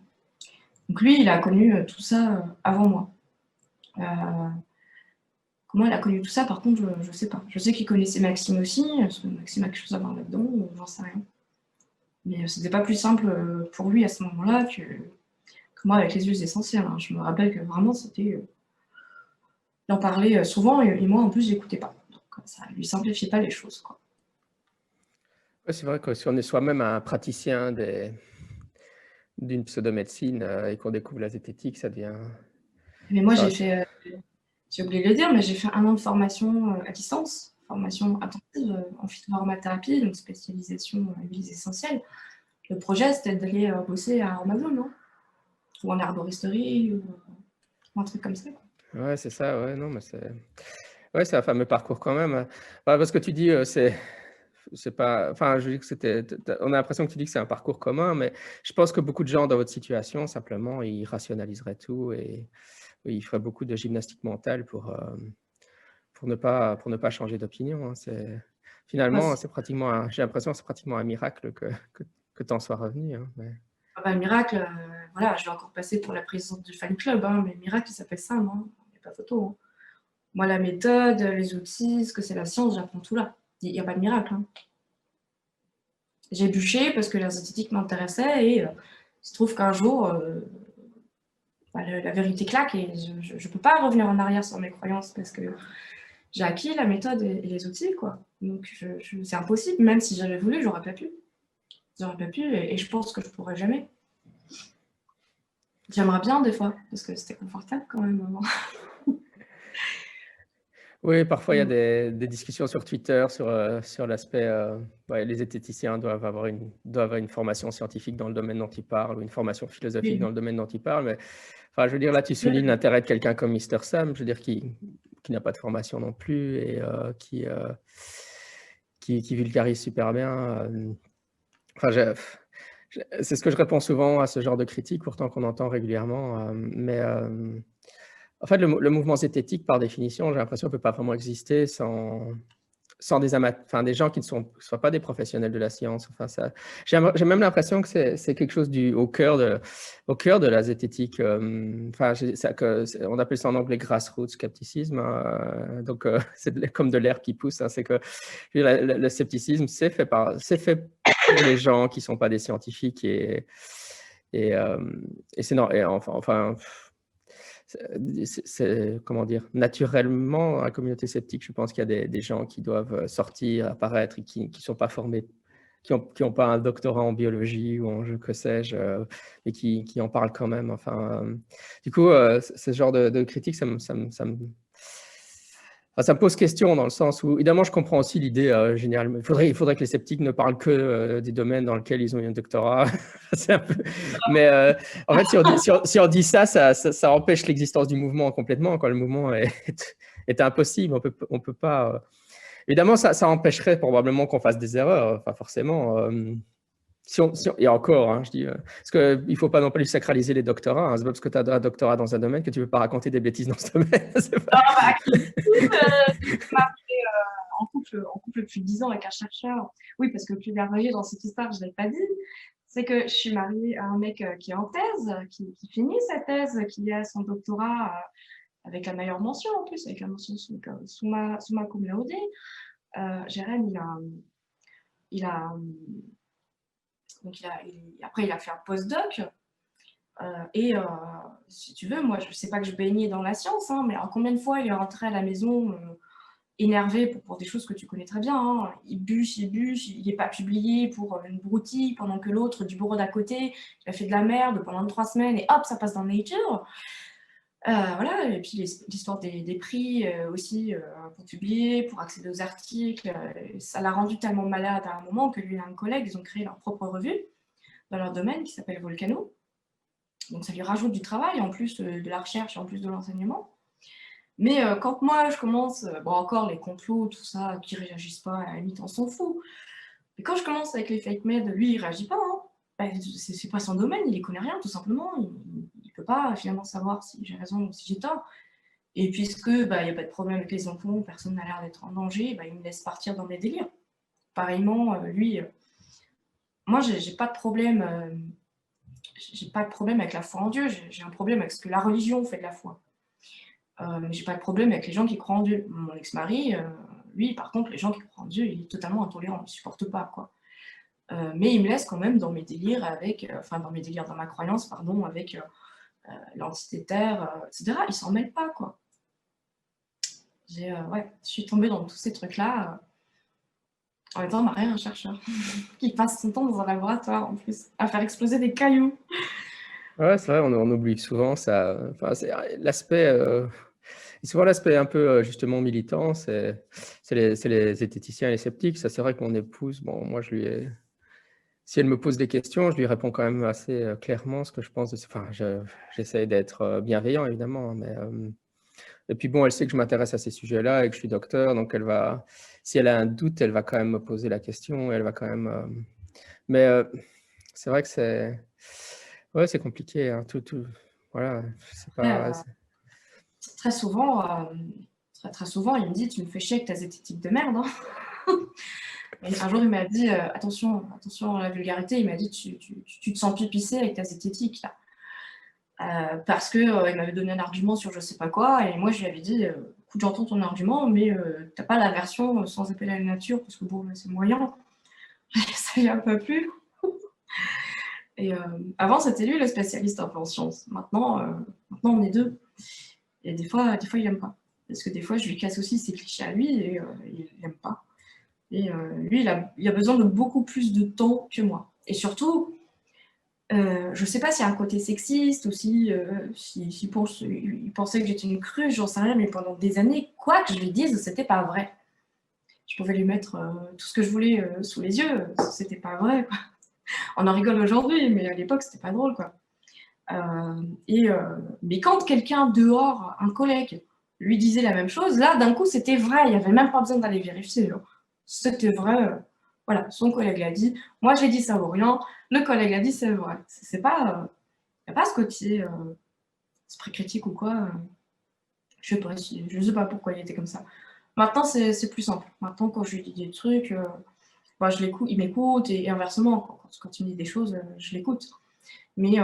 Donc lui, il a connu tout ça avant moi. Comment il a connu tout ça, par contre, je ne sais pas. Je sais qu'il connaissait Maxime aussi, parce que Maxime a quelque chose à voir là-dedans, j'en sais rien. Mais c'était pas plus simple pour lui à ce moment-là que moi avec les huiles essentielles. Hein. Je me rappelle que vraiment, c'était... il en parlait souvent et moi, en plus, j'écoutais pas. Donc ça lui simplifiait pas les choses, quoi. Ouais, c'est vrai que si on est soi-même un praticien d'une pseudomédecine et qu'on découvre la zététique, ça devient... Mais moi, j'ai oublié de le dire, mais j'ai fait 1 an de formation à distance, formation intensive en phytoaromathérapie, donc spécialisation huiles essentielles. Le projet, c'était d'aller bosser à Amazon, non? Ou en herboristerie, ou un truc comme ça. Quoi. Ouais, c'est ça, ouais, non, mais c'est un fameux parcours quand même. Ouais, parce que tu dis, c'est pas, enfin, je dis que on a l'impression que tu dis que c'est un parcours commun, mais je pense que beaucoup de gens dans votre situation, simplement, ils rationaliseraient tout et ils feraient beaucoup de gymnastique mentale pour ne pas changer d'opinion. Hein. Finalement, Ouais, c'est pratiquement, j'ai l'impression que c'est pratiquement un miracle que tu en sois revenu. Hein, mais... miracle, voilà, je vais encore passer pour la présidente du fan club, hein, mais miracle, il s'appelle ça, non? Il n'y a pas photo. Hein. Moi, la méthode, les outils, ce que c'est la science, j'apprends tout là. Il n'y a pas de miracle. Hein. J'ai bûché parce que la zététique m'intéressait et il se trouve qu'un jour, la vérité claque et je ne peux pas revenir en arrière sur mes croyances parce que j'ai acquis la méthode et les outils, quoi. Donc, c'est impossible. Même si j'avais voulu, j'aurais pas pu. J'aurais pas pu et je pense que je pourrais jamais. J'aimerais bien des fois parce que c'était confortable quand même. Oui, parfois il y a des discussions sur Twitter sur l'aspect, les zététiciens doivent avoir une formation scientifique dans le domaine dont ils parlent ou une formation philosophique dans le domaine dont ils parlent. Mais enfin, je veux dire, là, tu soulignes l'intérêt de quelqu'un comme Mister Sam, je veux dire, qui n'a pas de formation non plus et qui vulgarise super bien. Enfin, c'est ce que je réponds souvent à ce genre de critiques, pourtant qu'on entend régulièrement. Mais en fait, le mouvement zététique, par définition, j'ai l'impression, ne peut pas vraiment exister sans des gens qui ne soient pas des professionnels de la science. Enfin, j'ai même l'impression que c'est quelque chose au cœur de la zététique. Enfin, on appelle ça en anglais grassroots scepticisme. Hein, donc, c'est comme de l'herbe qui pousse. Hein, c'est que le scepticisme, c'est fait pour les gens qui ne sont pas des scientifiques et c'est non. Et enfin. comment dire, naturellement, dans la communauté sceptique, je pense qu'il y a des gens qui doivent sortir, apparaître et qui ne sont pas formés, qui ont pas un doctorat en biologie ou en que sais-je, et qui en parlent quand même. Enfin, du coup, ce genre de critique, ça me pose question dans le sens où, évidemment, je comprends aussi l'idée générale. Il faudrait que les sceptiques ne parlent que des domaines dans lesquels ils ont eu un doctorat. Mais en fait, si on dit ça empêche l'existence du mouvement complètement. Quand le mouvement est impossible, on peut pas. Évidemment, ça empêcherait probablement qu'on fasse des erreurs, pas forcément. Et encore, hein, je dis, parce qu'il ne faut pas non plus sacraliser les doctorats. Hein. C'est pas parce que tu as un doctorat dans un domaine que tu ne peux pas raconter des bêtises dans ce domaine. En couple depuis 10 ans avec un chercheur. Oui, parce que le plus merveilleux dans cette histoire, je ne l'ai pas dit, c'est que je suis mariée à un mec qui est en thèse, qui finit sa thèse, qui a son doctorat avec la meilleure mention en plus, avec la mention summa cum laude. Jérém, après, il a fait un postdoc. Si tu veux, moi, je ne sais pas que je baignais dans la science, hein, mais alors, combien de fois il est rentré à la maison énervé pour des choses que tu connais très bien. Hein. Il bûche, il n'est pas publié pour une broutille, pendant que l'autre du bureau d'à côté, il a fait de la merde pendant 3 semaines et hop, ça passe dans Nature. Voilà, et puis l'histoire des prix aussi pour publier, pour accéder aux articles, ça l'a rendu tellement malade à un moment que lui et un collègue, ils ont créé leur propre revue dans leur domaine qui s'appelle Volcano. Donc ça lui rajoute du travail en plus de la recherche et en plus de l'enseignement. Mais quand moi je commence, bon encore les complots, tout ça, qui réagissent pas, à la limite on s'en fout. Mais quand je commence avec les fake meds, lui il réagit pas. Hein. Ben, c'est pas son domaine, il y connaît rien tout simplement. Il peut pas finalement savoir si j'ai raison ou si j'ai tort. Et puisque il y a pas de problème avec les enfants, personne n'a l'air d'être en danger, il me laisse partir dans mes délires. Pareillement, lui, moi j'ai pas de problème. J'ai pas de problème avec la foi en Dieu, j'ai un problème avec ce que la religion fait de la foi. Mais j'ai pas de problème avec les gens qui croient en Dieu. Mon ex-mari, lui, par contre, les gens qui croient en Dieu, il est totalement intolérant, il ne supporte pas, quoi. Mais il me laisse quand même dans mes délires dans ma croyance, pardon, avec l'entité terre, etc. Il s'en mêle pas, quoi. Je suis tombée dans tous ces trucs-là. En même temps, on n'a rien un chercheur qui passe son temps dans un laboratoire, en plus, à faire exploser des cailloux. Ouais, c'est vrai, on oublie souvent ça. Enfin, c'est souvent l'aspect un peu justement militant, c'est les zététiciens et les sceptiques. Ça, c'est vrai que mon épouse, bon, moi, si elle me pose des questions, je lui réponds quand même assez clairement ce que je pense. Enfin, j'essaie d'être bienveillant, évidemment, mais et puis bon, elle sait que je m'intéresse à ces sujets-là et que je suis docteur, donc si elle a un doute, elle va quand même me poser la question. Elle va quand même. Mais c'est vrai que c'est compliqué. Hein, voilà, c'est pas. Très souvent, très souvent, il me dit, tu me fais chier avec ta zététique de merde. Hein. Et un jour, il m'a dit, attention à la vulgarité, il m'a dit, tu te sens pipissé avec ta zététique, là. Parce qu'il m'avait donné un argument sur je sais pas quoi, et moi, je lui avais dit, écoute, j'entends ton argument, mais t'as pas la version sans appel à la nature, parce que bon, c'est moyen. Ça lui a pas plu. Et avant, c'était lui le spécialiste un peu en sciences. Maintenant, on est deux. Et des fois, il aime pas. Parce que des fois, je lui casse aussi ses clichés à lui et il n'aime pas. Et lui, il a besoin de beaucoup plus de temps que moi. Et surtout, je sais pas s'il y a un côté sexiste ou il pensait que j'étais une cruche, j'en sais rien, mais pendant des années, quoi que je lui dise, c'était pas vrai. Je pouvais lui mettre tout ce que je voulais sous les yeux, c'était pas vrai, quoi. On en rigole aujourd'hui, mais à l'époque, c'était pas drôle, quoi. Mais quand quelqu'un dehors, un collègue, lui disait la même chose, là, d'un coup, c'était vrai. Il n'y avait même pas besoin d'aller vérifier. C'était vrai. Voilà, son collègue l'a dit. Moi, j'ai dit ça vaut rien. Le collègue l'a dit, c'est vrai. C'est pas, y a pas ce côté esprit critique ou quoi. Je sais pas pourquoi il était comme ça. Maintenant, c'est plus simple. Maintenant, quand je lui dis des trucs, je l'écoute, il m'écoute, et inversement, quand il me dit des choses, je l'écoute. Mais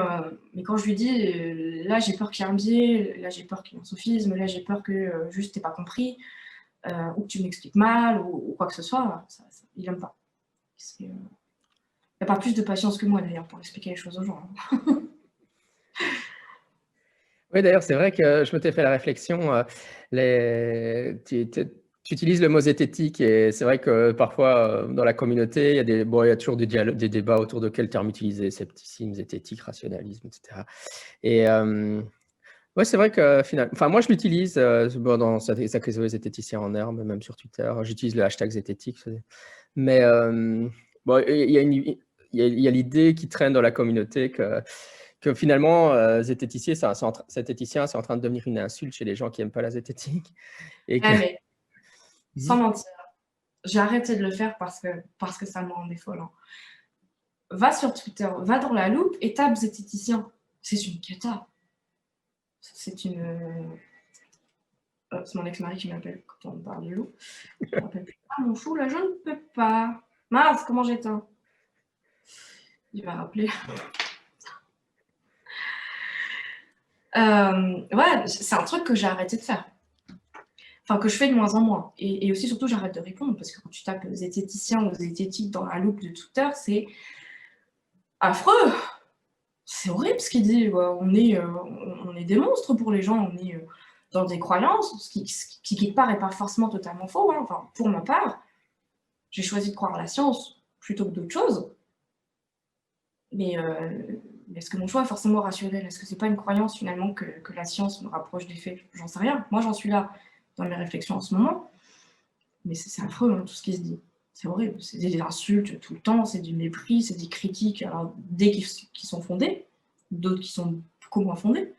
quand je lui dis, là j'ai peur qu'il y ait un biais, là j'ai peur qu'il y ait un sophisme, là j'ai peur que juste t'aies pas compris, ou que tu m'expliques mal, ou quoi que ce soit, il n'aime pas. Il n'a pas plus de patience que moi d'ailleurs pour expliquer les choses aux gens. Oui, d'ailleurs, c'est vrai que je m'étais fait la réflexion, tu utilises le mot zététique et c'est vrai que parfois, dans la communauté, il y a toujours des débats autour de quel terme utiliser, scepticisme, zététique, rationalisme, etc. Et ouais, c'est vrai que finalement, enfin, moi, je l'utilise dans les zététiciens en herbe, même sur Twitter. J'utilise le hashtag zététique. Mais bon, il y a l'idée qui traîne dans la communauté que finalement, zététicien, c'est en train de devenir une insulte chez les gens qui n'aiment pas la zététique. Et que... Mais sans mentir, j'ai arrêté de le faire parce que ça me rendait folle. Va sur Twitter, va dans la loupe et tape zététicien. C'est une cata. C'est une... c'est mon ex-mari qui m'appelle quand on parle de loup. Je ne rappelle plus. Ah, mon fou, là, je ne peux pas. Mince, comment j'éteins? Il va rappeler. Ouais, c'est un truc que j'ai arrêté de faire. Enfin, que je fais de moins en moins. Et aussi, surtout, j'arrête de répondre parce que quand tu tapes zététicien ou zététique dans la loupe de Twitter, c'est affreux. C'est horrible ce qu'il dit. On est des monstres pour les gens. On est dans des croyances, ce qui quelque part n'est pas forcément totalement faux. Hein. Enfin, pour ma part, j'ai choisi de croire à la science plutôt que d'autres choses. Mais est-ce que mon choix est forcément rationnel? Est-ce que c'est pas une croyance finalement que la science me rapproche des faits? J'en sais rien. Moi, j'en suis là dans mes réflexions en ce moment. Mais c'est affreux, hein, tout ce qui se dit. C'est horrible. C'est des insultes tout le temps, c'est du mépris, c'est des critiques, alors, dès qui sont fondées, d'autres qui sont beaucoup moins fondées.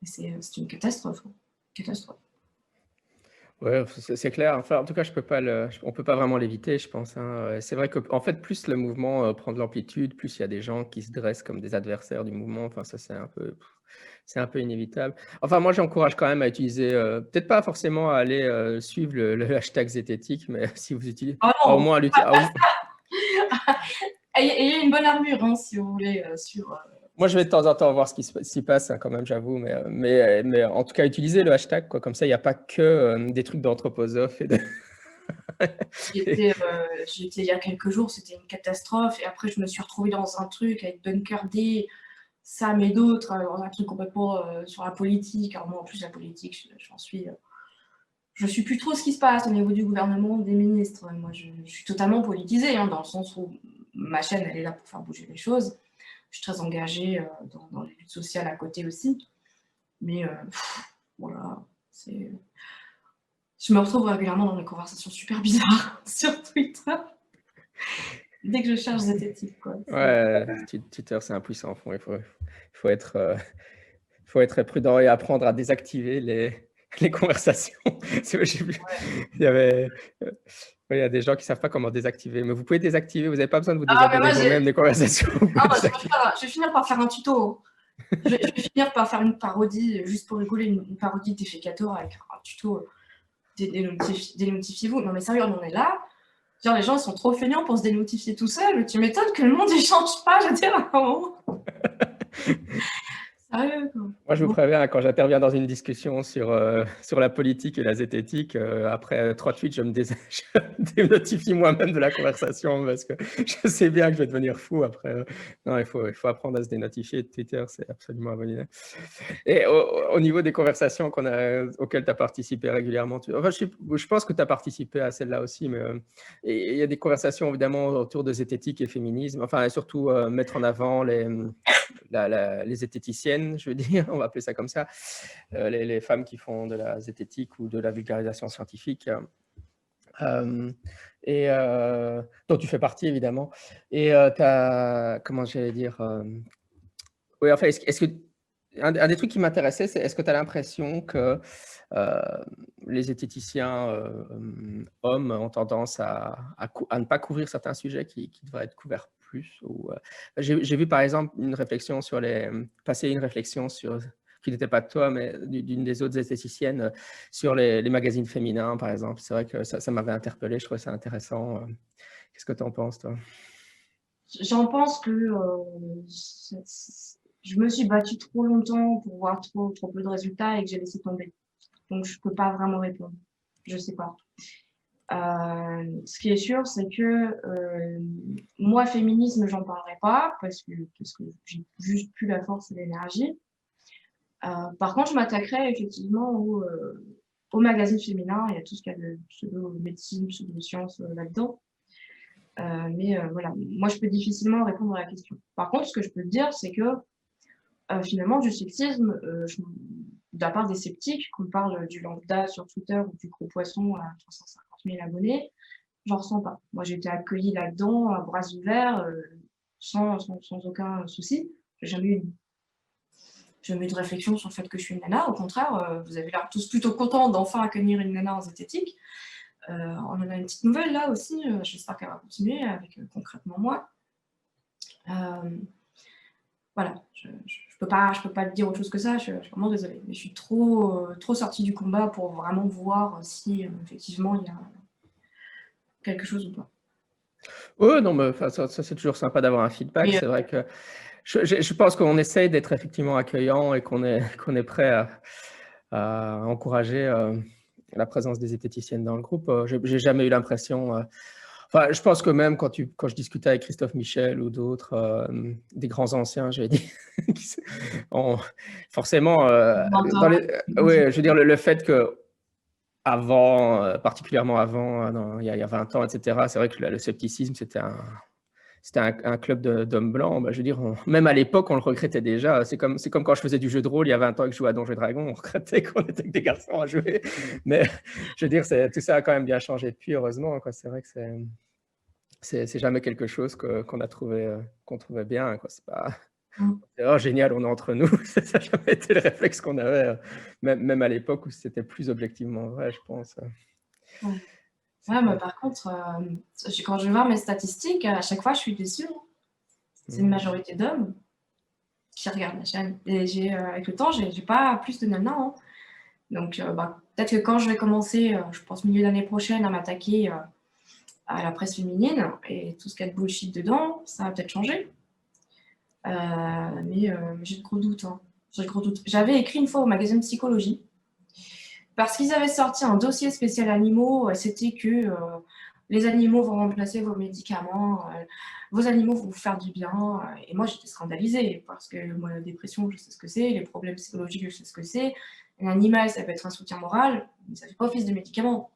C'est une catastrophe. Catastrophe. Ouais, c'est clair. Enfin, en tout cas, on peut pas vraiment l'éviter, je pense. Hein. C'est vrai qu'en fait, plus le mouvement prend de l'amplitude, plus il y a des gens qui se dressent comme des adversaires du mouvement. Enfin, ça, c'est un peu inévitable. Enfin, moi, j'encourage quand même à utiliser, peut-être pas forcément à aller suivre le hashtag zététique, mais si vous utilisez, Oh non, au moins à l'utiliser. ayez une bonne armure, hein, si vous voulez, sur... Moi, je vais de temps en temps voir ce qui s'y passe, hein, quand même, j'avoue. Mais en tout cas, utiliser le hashtag, quoi. Comme ça, il n'y a pas que des trucs d'anthroposophes. J'étais il y a quelques jours, c'était une catastrophe. Et après, je me suis retrouvée dans un truc avec Bunker D, Sam et d'autres, un truc complètement sur la politique. Alors moi, en plus, la politique, je suis plus trop ce qui se passe au niveau du gouvernement, des ministres. Moi, je suis totalement politisée, hein, dans le sens où ma chaîne, elle est là pour faire bouger les choses. Je suis très engagée dans les luttes sociales à côté aussi. Mais voilà, je me retrouve régulièrement dans des conversations super bizarres sur Twitter. Dès que je cherche zététique, quoi. Ouais, Twitter, c'est un puissant fond. Il faut être prudent et apprendre à désactiver les conversations. Il y a des gens qui ne savent pas comment désactiver, mais vous pouvez désactiver, vous n'avez pas besoin de vous désabonner vous-même des conversations. Je vais finir par faire un tuto. Je vais finir par faire une parodie, juste pour rigoler, une parodie d'Effecator avec un tuto dénotifiez-vous. Non mais sérieux, on en est là. Genre, les gens ils sont trop feignants pour se dénotifier tout seul. Tu m'étonnes que le monde ne change pas, je veux dire, à un moment. Sérieux, quoi. Moi, je vous préviens, quand j'interviens dans une discussion sur la politique et la zététique, après 3 tweets, je me dénotifie moi-même de la conversation parce que je sais bien que je vais devenir fou après. Non, il faut apprendre à se dénotifier de Twitter, c'est absolument une bonne idée. Et au niveau des conversations auxquelles tu as participé régulièrement, je pense que tu as participé à celle-là aussi, mais il y a des conversations évidemment autour de zététique et féminisme, enfin, et surtout mettre en avant les zététiciennes, je veux dire, on va appeler ça comme ça, les femmes qui font de la zététique ou de la vulgarisation scientifique, et dont tu fais partie évidemment. Et comment j'allais dire, oui, enfin, est-ce que un des trucs qui m'intéressait, c'est est-ce que tu as l'impression que les zététiciens hommes ont tendance à ne pas couvrir certains sujets qui devraient être couverts plus j'ai vu par exemple passer une réflexion sur, qui n'était pas de toi, mais d'une des autres zététiciennes, sur les magazines féminins, par exemple. C'est vrai que ça m'avait interpellé, je trouvais ça intéressant. Qu'est-ce que tu en penses, toi? J'en pense que je me suis battue trop longtemps pour voir trop peu de résultats et que j'ai laissé tomber. Donc, je peux pas vraiment répondre. Je sais pas. Ce qui est sûr, c'est que moi, féminisme, j'en parlerai pas parce que j'ai juste plus la force et l'énergie. Par contre, je m'attaquerai effectivement au magazine féminin. Il y a tout ce qu'il y a de pseudo-médecine, pseudo-sciences là-dedans. Mais voilà, moi, je peux difficilement répondre à la question. Par contre, ce que je peux te dire, c'est que finalement, du sexisme, de la part des sceptiques, qu'on parle du lambda sur Twitter ou du gros poisson à 350 000 abonnés, j'en ressens pas. Moi, j'ai été accueillie là-dedans à bras ouverts, sans aucun souci. J'ai jamais eu de réflexion sur le fait que je suis une nana. Au contraire, vous avez l'air tous plutôt contents d'enfin accueillir une nana en zététique. On en a une petite nouvelle là aussi. J'espère qu'elle va continuer avec concrètement moi. Voilà, je peux pas te dire autre chose que ça. Je suis vraiment désolée, mais je suis trop sortie du combat pour vraiment voir si effectivement il y a quelque chose ou pas. Oui, non, mais ça c'est toujours sympa d'avoir un feedback. C'est vrai que je pense qu'on essaye d'être effectivement accueillant et qu'on est prêt à encourager la présence des zététiciennes dans le groupe. J'ai jamais eu l'impression. Enfin, je pense que même quand je discutais avec Christophe Michel ou d'autres, des grands anciens, j'avais dit, forcément, oui, je veux dire, le fait que avant, particulièrement avant, il y a 20 ans, etc., c'est vrai que le scepticisme, c'était un club d'hommes blancs. Bah, je veux dire, même à l'époque, on le regrettait déjà. C'est comme quand je faisais du jeu de rôle il y a 20 ans et que je jouais à Donjons et Dragons, on regrettait qu'on était que des garçons à jouer. Mais je veux dire, tout ça a quand même bien changé depuis, heureusement. C'est vrai que c'est jamais quelque chose qu'on trouvait bien. C'est pas génial, on est entre nous. Ça n'a jamais été le réflexe qu'on avait, même à l'époque où c'était plus objectivement vrai, je pense. Ouais, mais par contre, quand je vais voir mes statistiques, à chaque fois, je suis déçue. C'est une majorité d'hommes qui regardent la chaîne. Et avec le temps, j'ai pas plus de nanas. Hein. Donc, peut-être que quand je vais commencer, je pense milieu d'année prochaine, à m'attaquer à la presse féminine et tout ce qu'il y a de bullshit dedans, ça va peut-être changer. Mais j'ai de gros doutes. Hein. J'ai de gros doutes. J'avais écrit une fois au magazine Psychologie parce qu'ils avaient sorti un dossier spécial animaux. C'était que les animaux vont remplacer vos médicaments, vos animaux vont vous faire du bien. Et moi, j'étais scandalisée parce que moi, la dépression, je sais ce que c'est, les problèmes psychologiques, je sais ce que c'est. Un animal, ça peut être un soutien moral, mais ça ne fait pas office de médicament.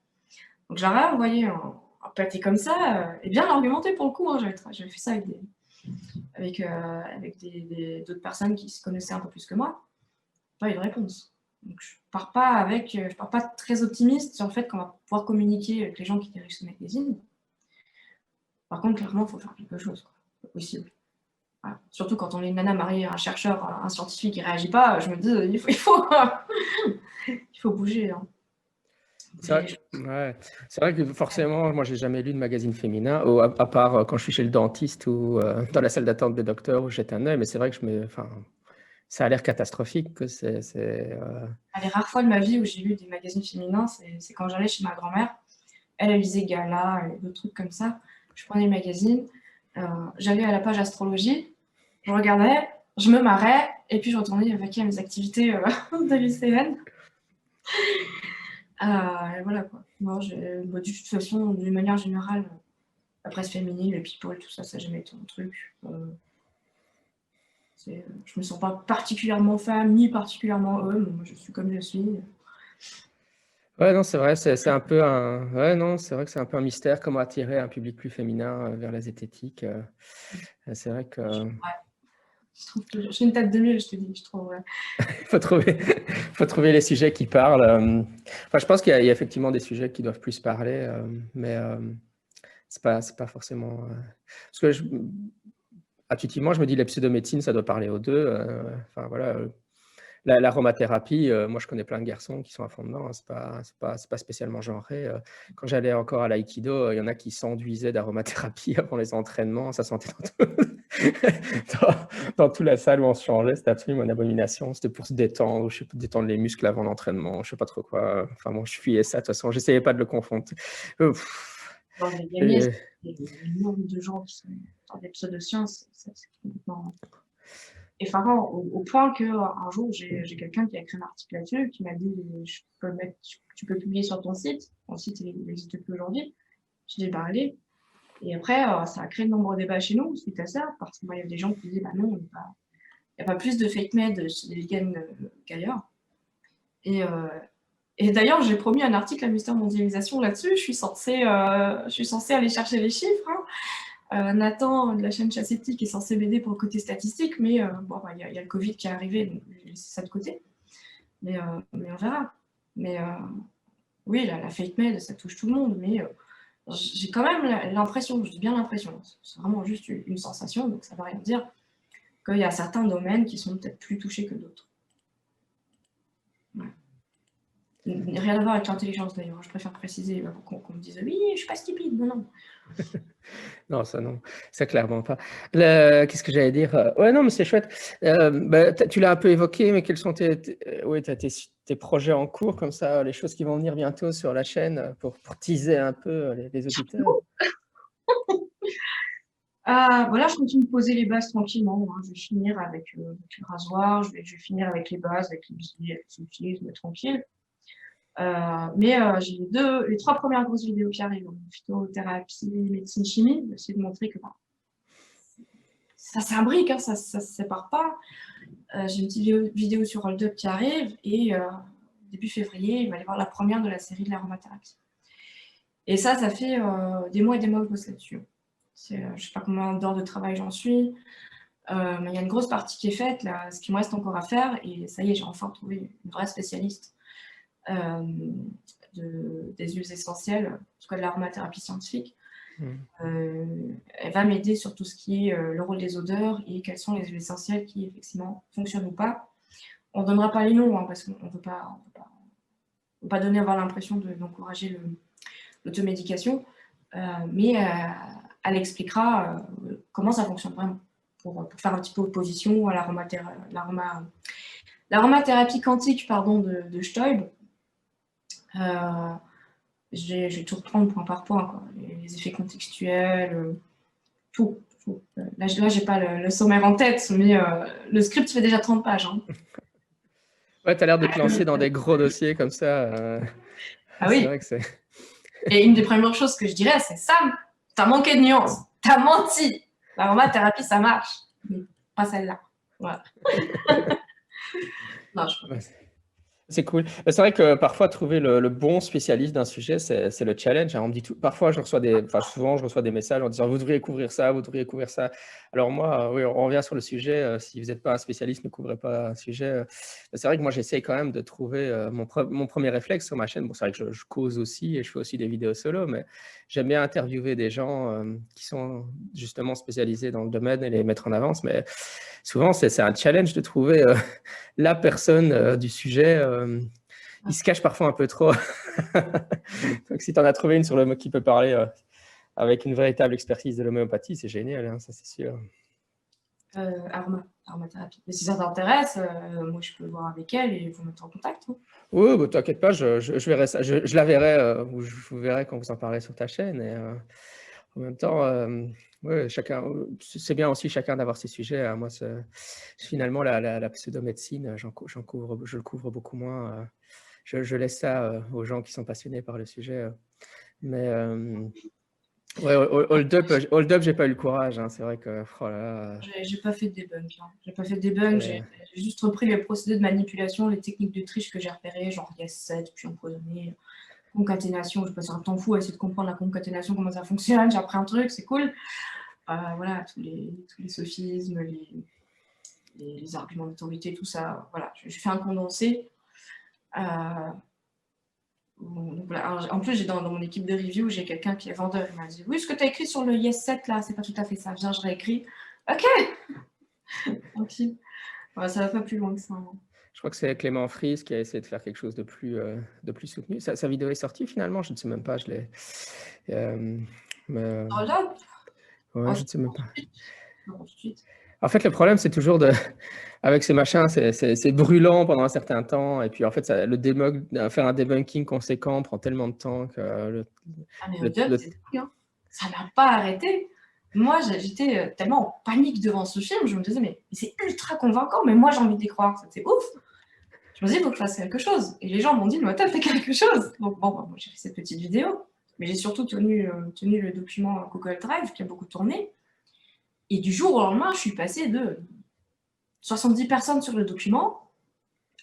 Donc, j'aurais envoyé un pâté comme ça, et bien argumenté pour le coup. Hein, j'avais fait ça avec d'autres personnes qui se connaissaient un peu plus que moi. Pas eu de réponse. Donc, je pars pas très optimiste sur le fait qu'on va pouvoir communiquer avec les gens qui dirigent ce magazine. Par contre, clairement, il faut faire quelque chose. C'est possible. Voilà. Surtout quand on est une nana mariée à un chercheur, un scientifique qui ne réagit pas, je me dis, il faut bouger. Hein. C'est vrai que forcément, moi, j'ai jamais lu de magazine féminin, à part quand je suis chez le dentiste ou dans la salle d'attente des docteurs où jette un œil, mais c'est vrai que ça a l'air catastrophique. Les rares fois de ma vie où j'ai lu des magazines féminins, c'est quand j'allais chez ma grand-mère. Elle lisait Gala et d'autres trucs comme ça. Je prenais le magazine, j'allais à la page astrologie, je regardais, je me marrais, et puis je retournais vaquer à mes activités de lycéenne. Voilà quoi. Moi, de toute façon, d'une manière générale, la presse féminine, le people, tout ça, ça n'a jamais été mon truc. Je me sens pas particulièrement femme, ni particulièrement homme. Moi, je suis comme je suis. Ouais, non, c'est vrai, c'est un peu c'est vrai que c'est un peu un mystère, comment attirer un public plus féminin vers la zététique. C'est vrai que Je trouve que j'ai une tête de mule, je te dis, je trouve. Ouais. faut trouver les sujets qui parlent. Enfin, je pense qu'il y a effectivement des sujets qui doivent plus parler, mais c'est pas forcément. Parce que intuitivement, je me dis les pseudomédecines, ça doit parler aux deux. Enfin voilà. L'aromathérapie, moi je connais plein de garçons qui sont à fond dedans, hein, c'est pas spécialement genré. Quand j'allais encore à l'aïkido, il y en a qui s'enduisaient d'aromathérapie avant les entraînements, ça sentait dans toute la salle où on se changeait, c'était absolument une abomination, c'était pour se détendre, je sais pas, détendre les muscles avant l'entraînement, je sais pas trop quoi. Enfin bon, je fuyais ça de toute façon, j'essayais pas de le confondre. Il y a le nombre de gens qui sont dans des pseudosciences, c'est complètement effarant, au point qu'un jour, j'ai quelqu'un qui a écrit un article là-dessus, qui m'a dit tu peux publier sur ton site. Mon site, il n'existe plus aujourd'hui. Je dis, allez. Et après, ça a créé de nombreux débats chez nous suite à ça, parce qu'il y a des gens qui disaient, non, n'y a pas plus de fake made chez les vegans qu'ailleurs. Et d'ailleurs, j'ai promis un article à Mister Mondialisation là-dessus. Je suis censée aller chercher les chiffres. Hein. Nathan de la chaîne Chassetti qui est censé m'aider pour le côté statistique, mais bon, il y a le Covid qui est arrivé, donc j'ai laissé ça de côté. Mais on verra. Mais oui, la fake mail, ça touche tout le monde, mais j'ai quand même l'impression, je dis bien l'impression, c'est vraiment juste une sensation, donc ça ne veut rien dire, qu'il y a certains domaines qui sont peut-être plus touchés que d'autres. Ouais. Rien à voir avec l'intelligence d'ailleurs, je préfère préciser qu'on me dise oui, je suis pas stupide, non. Non, ça non, ça clairement pas. Qu'est-ce que j'allais dire? Ouais, non, mais c'est chouette. Tu l'as un peu évoqué, mais quels sont tes projets en cours, comme ça, les choses qui vont venir bientôt sur la chaîne pour teaser un peu les auditeurs? Voilà, je continue de poser les bases tranquillement. Hein. Je vais finir avec le rasoir, je vais finir avec les bases, avec les biais, avec le sulfisme, tranquille. Mais j'ai les 3 premières grosses vidéos qui arrivent, phytothérapie, médecine, chimie, j'essaie de montrer que ça s'imbrique, hein, ça ne se sépare pas. J'ai une petite vidéo sur Hold Up qui arrive et début février, il va y avoir la première de la série de l'aromathérapie. Et ça fait des mois et des mois que je bosse là-dessus. Je ne sais pas combien d'heures de travail j'en suis, mais il y a une grosse partie qui est faite, là, ce qui me reste encore à faire, et ça y est, j'ai enfin trouvé une vraie spécialiste des huiles essentielles, en tout cas de l'aromathérapie scientifique. Elle va m'aider sur tout ce qui est le rôle des odeurs et quelles sont les huiles essentielles qui effectivement fonctionnent ou pas. On ne donnera pas les noms hein, parce qu'on ne veut pas donner avoir l'impression d'encourager l'automédication, mais elle expliquera comment ça fonctionne vraiment pour faire un petit peu opposition à l'aromathérapie quantique de Stoib. Je vais tout reprendre point par point, quoi. Les effets contextuels, tout. Là, j'ai pas le sommaire en tête, mais le script fait déjà 30 pages. Hein. Ouais, tu as l'air de te lancer dans des gros dossiers comme ça. Ah oui. Vrai que c'est... Et une des premières choses que je dirais, c'est Sam, t'as manqué de nuances, t'as menti. L'aromathérapie, ça marche, mais pas celle-là. Voilà. Non, C'est cool. C'est vrai que parfois, trouver le bon spécialiste d'un sujet, c'est le challenge. On me dit parfois, souvent, je reçois des messages en disant « Vous devriez couvrir ça, vous devriez couvrir ça. » Alors moi, oui, on revient sur le sujet. Si vous n'êtes pas un spécialiste, ne couvrez pas un sujet. C'est vrai que moi, j'essaye quand même de trouver mon premier réflexe sur ma chaîne. Bon, c'est vrai que je cause aussi et je fais aussi des vidéos solo, mais j'aime bien interviewer des gens qui sont justement spécialisés dans le domaine et les mettre en avance. Mais souvent, c'est un challenge de trouver la personne du sujet. Il se cache parfois un peu trop. Donc, si tu en as trouvé une qui peut parler avec une véritable expertise de l'homéopathie, c'est génial, hein, ça c'est sûr. Aromathérapie. Mais si ça t'intéresse, moi je peux voir avec elle et vous mettre en contact. Hein. Oui, bah, t'inquiète pas, je verrai ça. Je la verrai ou je vous verrai quand vous en parlez sur ta chaîne. Et, en même temps, ouais, c'est bien aussi chacun d'avoir ses sujets. Moi, finalement, la pseudomédecine, je le couvre beaucoup moins. Je laisse ça aux gens qui sont passionnés par le sujet. Mais ouais, Hold Up, j'ai pas eu le courage. Hein, c'est vrai que oh là, j'ai pas fait de debunk. Hein. J'ai pas fait de debunk. J'ai juste repris les procédés de manipulation, les techniques de triche que j'ai repérées, genre YES7, puis empoisonné, concaténation. Je passe un temps fou à essayer de comprendre la concaténation, comment ça fonctionne. J'ai appris un truc, c'est cool. Voilà, tous les sophismes, les arguments d'autorité, tout ça. Voilà, je fais un condensé. Donc voilà. Alors, en plus, j'ai dans mon équipe de review, j'ai quelqu'un qui est vendeur. Il m'a dit oui, ce que tu as écrit sur le YES7 là, c'est pas tout à fait ça. Viens, je réécris. Ok. Tranquille. Voilà, ça va pas plus loin que ça. Hein. Je crois que c'est Clément Fries qui a essayé de faire quelque chose de plus soutenu. Sa vidéo est sortie finalement, je ne sais même pas. Je l'ai. Ouais, je ne sais même pas. Non, tout de suite. En fait, le problème, c'est toujours avec ces machins, c'est brûlant pendant un certain temps. Et puis, en fait, faire un debunking conséquent prend tellement de temps que... mais Hold Up, c'est dingue. Hein. Ça n'a pas arrêté. Moi, j'étais tellement en panique devant ce film. Je me disais, mais c'est ultra convaincant, mais moi, j'ai envie d'y croire. C'était ouf. Je me disais, il faut que je fasse quelque chose. Et les gens m'ont dit, mais t'as fait quelque chose. Donc, bon, j'ai fait cette petite vidéo. Mais j'ai surtout tenu le document Google Drive qui a beaucoup tourné. Et du jour au lendemain, je suis passée de 70 personnes sur le document,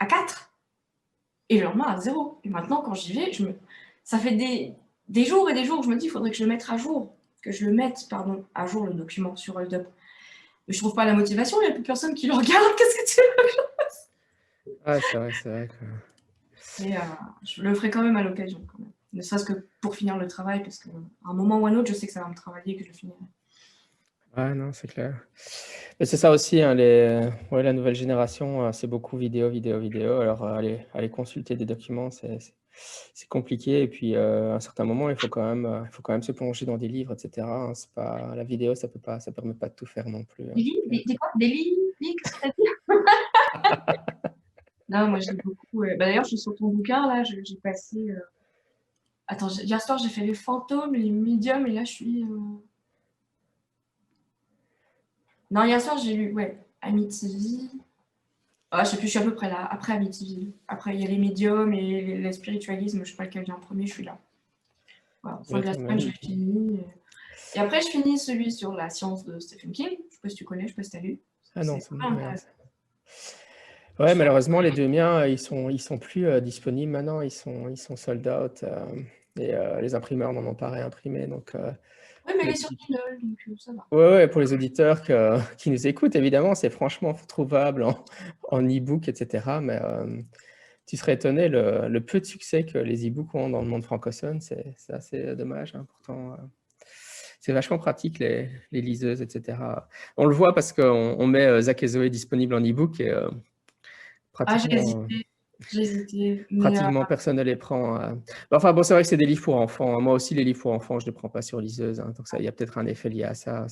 à 4. Et le lendemain, à 0. Et maintenant, quand j'y vais, ça fait des jours et des jours que je me dis, il faudrait que je le mette à jour. Que je le mette, pardon, à jour le document sur HoldUp. Mais je trouve pas la motivation, il n'y a plus personne qui le regarde. Qu'est-ce que tu veux que je fasse? Ah, c'est vrai que... Mais je le ferai quand même à l'occasion, quand même. Ne serait-ce que pour finir le travail, parce qu'à un moment ou un autre, je sais que ça va me travailler et que je le finirai. Ah non, c'est clair. Mais c'est ça aussi, hein, ouais, la nouvelle génération, c'est beaucoup vidéo. Alors, aller consulter des documents, c'est compliqué. Et puis, à un certain moment, il faut quand même se plonger dans des livres, etc. hein. C'est pas, la vidéo, ça permet pas de tout faire non plus. Des livres? Des quoi? Des livres? Qu'est-ce que t'as dit? Non, moi, je lis beaucoup. D'ailleurs, je suis sur ton bouquin, là, j'ai passé... Attends, hier soir, j'ai fait les fantômes, les médiums, et là, je suis... Non, hier soir, j'ai lu, ouais, Amityville. Ah, je sais plus, je suis à peu près là, après Amityville. Après, il y a les médiums et le spiritualisme, je sais pas lequel vient en premier, je suis là. Voilà, fin de la semaine, j'ai fini. Et après, je finis celui sur la science de Stephen King. Je sais pas si tu connais, je sais pas si tu as lu. Ah non, c'est vraiment intéressant. Ouais, malheureusement, les deux miens, ils sont plus disponibles maintenant. Ils sont sold out. Et les imprimeurs n'en ont pas réimprimé. Donc, oui, mais il est sur Kindle, donc ça va. Ouais, pour les auditeurs qui nous écoutent, évidemment, c'est franchement trouvable en e-book, etc. Mais tu serais étonné le peu de succès que les e-books ont dans le monde francophone. C'est assez dommage. Hein. Pourtant, c'est vachement pratique, les liseuses, etc. On le voit parce qu'on met Zach et Zoé disponible en e-book et pratiquement... J'ai hésité. Pratiquement personne ne les prend. Enfin bon, c'est vrai que c'est des livres pour enfants. Moi aussi, les livres pour enfants, je ne les prends pas sur liseuse. Hein, donc il y a peut-être un effet lié à ça.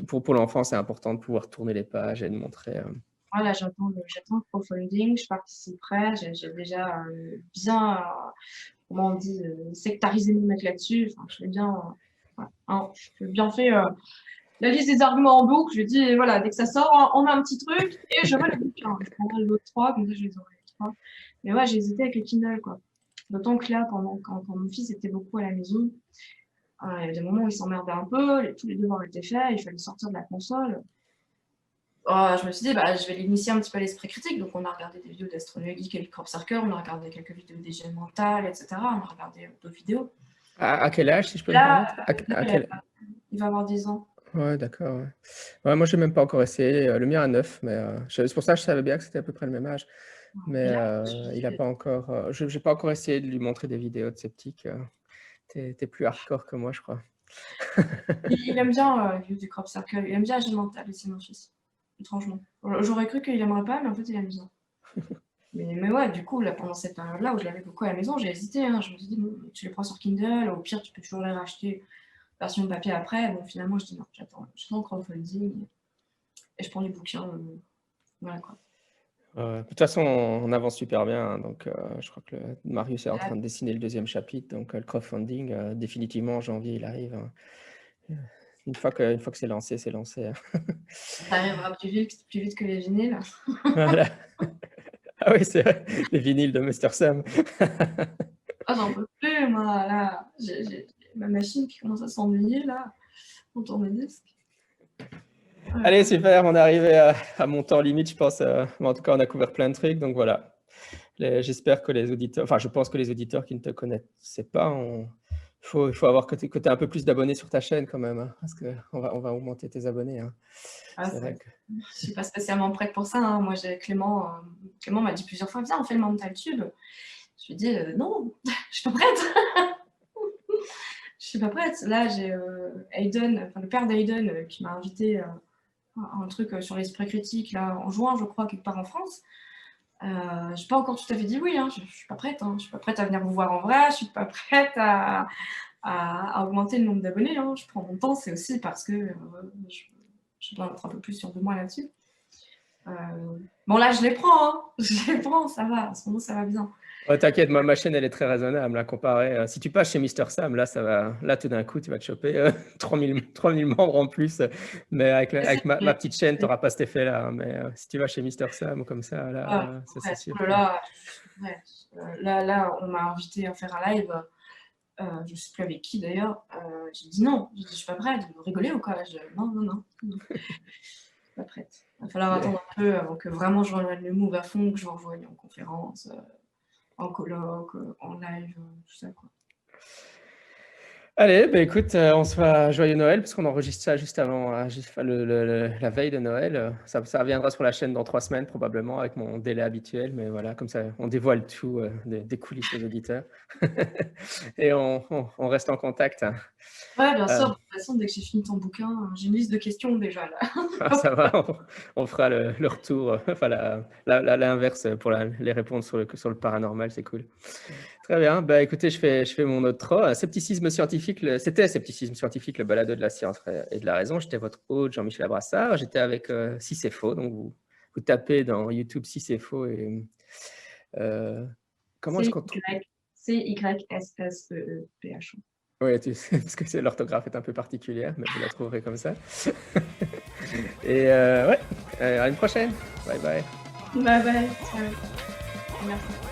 Pour l'enfant, c'est important de pouvoir tourner les pages et de montrer. Voilà, j'attends le crowdfunding, je participerai. J'ai déjà bien, comment on dit, sectarisé mon mec là-dessus. Enfin, je l'ai bien, j'ai bien fait la liste des arguments en boucle. Je dis, voilà, dès que ça sort, on a un petit truc et j'aurai le bouquin. Je prendrai l'autre 3, comme ça je les aurai les 3. Mais ouais, j'ai hésité avec le Kindle, quoi. D'autant que là, quand mon fils était beaucoup à la maison, il y avait des moments où il s'emmerdait un peu, tous les devoirs étaient faits, il fallait sortir de la console. Je me suis dit, je vais l'initier un petit peu à l'esprit critique. Donc, on a regardé des vidéos d'Astronomy Geek et le Crop Circle, on a regardé quelques vidéos d'hygiène mentale, etc. On a regardé d'autres vidéos. À quel âge, si je peux me permettre Il va avoir 10 ans. Ouais, d'accord. Ouais, moi, je n'ai même pas encore essayé. Le mien a 9, mais c'est pour ça que je savais bien que c'était à peu près le même âge. Mais il n'a pas encore... je n'ai pas encore essayé de lui montrer des vidéos de sceptique. Tu es plus hardcore que moi, je crois. Il aime bien les vidéos du Crop Circle. Il aime bien l'hygiène mentale aussi, mon fils. Étrangement. J'aurais cru qu'il n'aimerait pas, mais en fait, il aime bien. Mais ouais, du coup, là, pendant cette période-là où je l'avais beaucoup à la maison, j'ai hésité. Hein. Je me suis dit, bon, tu les prends sur Kindle, au pire, tu peux toujours les racheter version papier après. Bon, finalement, je dis non, j'attends le crowdfunding et je prends les bouquins. Voilà quoi. De toute façon, on avance super bien. Hein, donc, je crois que Marius est en train de dessiner le 2e chapitre. Donc, le crowdfunding, définitivement, en janvier, il arrive. Hein. Une fois que c'est lancé, c'est lancé. Hein. Ça arrivera plus vite que les vinyles. Voilà. Ah oui, c'est vrai, les vinyles de Mr. Sam. J'en peux plus, moi. Là, j'ai ma machine qui commence à s'ennuyer, là, en tourne-disque. Ouais. Allez, super, on est arrivé à mon temps limite, je pense. En tout cas, on a couvert plein de trucs, donc voilà. J'espère que les auditeurs, enfin, je pense que les auditeurs qui ne te connaissaient pas, il faut avoir que tu aies un peu plus d'abonnés sur ta chaîne quand même, hein, parce qu'on va augmenter tes abonnés. Hein. Vrai que... Je ne suis pas spécialement prête pour ça. Hein. Moi, Clément m'a dit plusieurs fois, viens, on fait le mental tube. Je lui ai dit, non, je ne suis pas prête. Je suis pas prête. Là, j'ai Hayden, le père d'Hayden, qui m'a invité à un truc sur l'esprit critique, là, en juin, je crois, quelque part en France. Je n'ai pas encore tout à fait dit oui, hein. Je ne suis pas prête. Hein. Je ne suis pas prête à venir vous voir en vrai. Je ne suis pas prête à augmenter le nombre d'abonnés. Hein. Je prends mon temps. C'est aussi parce que je dois être un peu plus sûre de moi là-dessus. Bon, là, je les prends. Hein. Je les prends, ça va. En ce moment, ça va bien. Oh, t'inquiète, ma chaîne, elle est très raisonnable. Là, comparée, si tu passes chez Mr. Sam, là, ça va. Là, tout d'un coup, tu vas te choper 3000 membres en plus. Mais avec ma petite chaîne, tu n'auras pas cet effet-là. Hein. Mais si tu vas chez Mr. Sam comme ça, là, c'est sûr. Là, on m'a invité à faire un live. Je ne sais plus avec qui d'ailleurs. J'ai dit non. Je ne suis pas prête. Vous rigolez ou quoi? Non. pas prête. Il va falloir attendre un peu avant que vraiment je rejoigne le Move à fond, que je rejoigne en conférence, en colloque, en live, tout ça, quoi. Allez, bah écoute, on se fait joyeux Noël, parce qu'on enregistre ça juste avant, la veille de Noël. Ça reviendra sur la chaîne dans 3 semaines, probablement, avec mon délai habituel. Mais voilà, comme ça, on dévoile tout des coulisses aux auditeurs. Et on reste en contact. Hein. Ouais, bien sûr. De toute façon, dès que j'ai fini ton bouquin, j'ai une liste de questions déjà, là. Ça va, on fera le retour, enfin l'inverse pour les réponses sur le paranormal, c'est cool. Très bien, bah écoutez, je fais mon outro. Scepticisme scientifique, c'était Scepticisme scientifique, le balado de la science et de la raison. J'étais votre hôte, Jean-Michel Abrassard. J'étais avec Si c'est faux, donc vous tapez dans YouTube Si c'est faux et comment est-ce qu'on trouve C-Y-S-S-E-E-P-H. Oui, parce que l'orthographe est un peu particulière, mais vous la trouverez comme ça. Et ouais, à une prochaine. Bye bye. Bye bye. Ciao. Merci.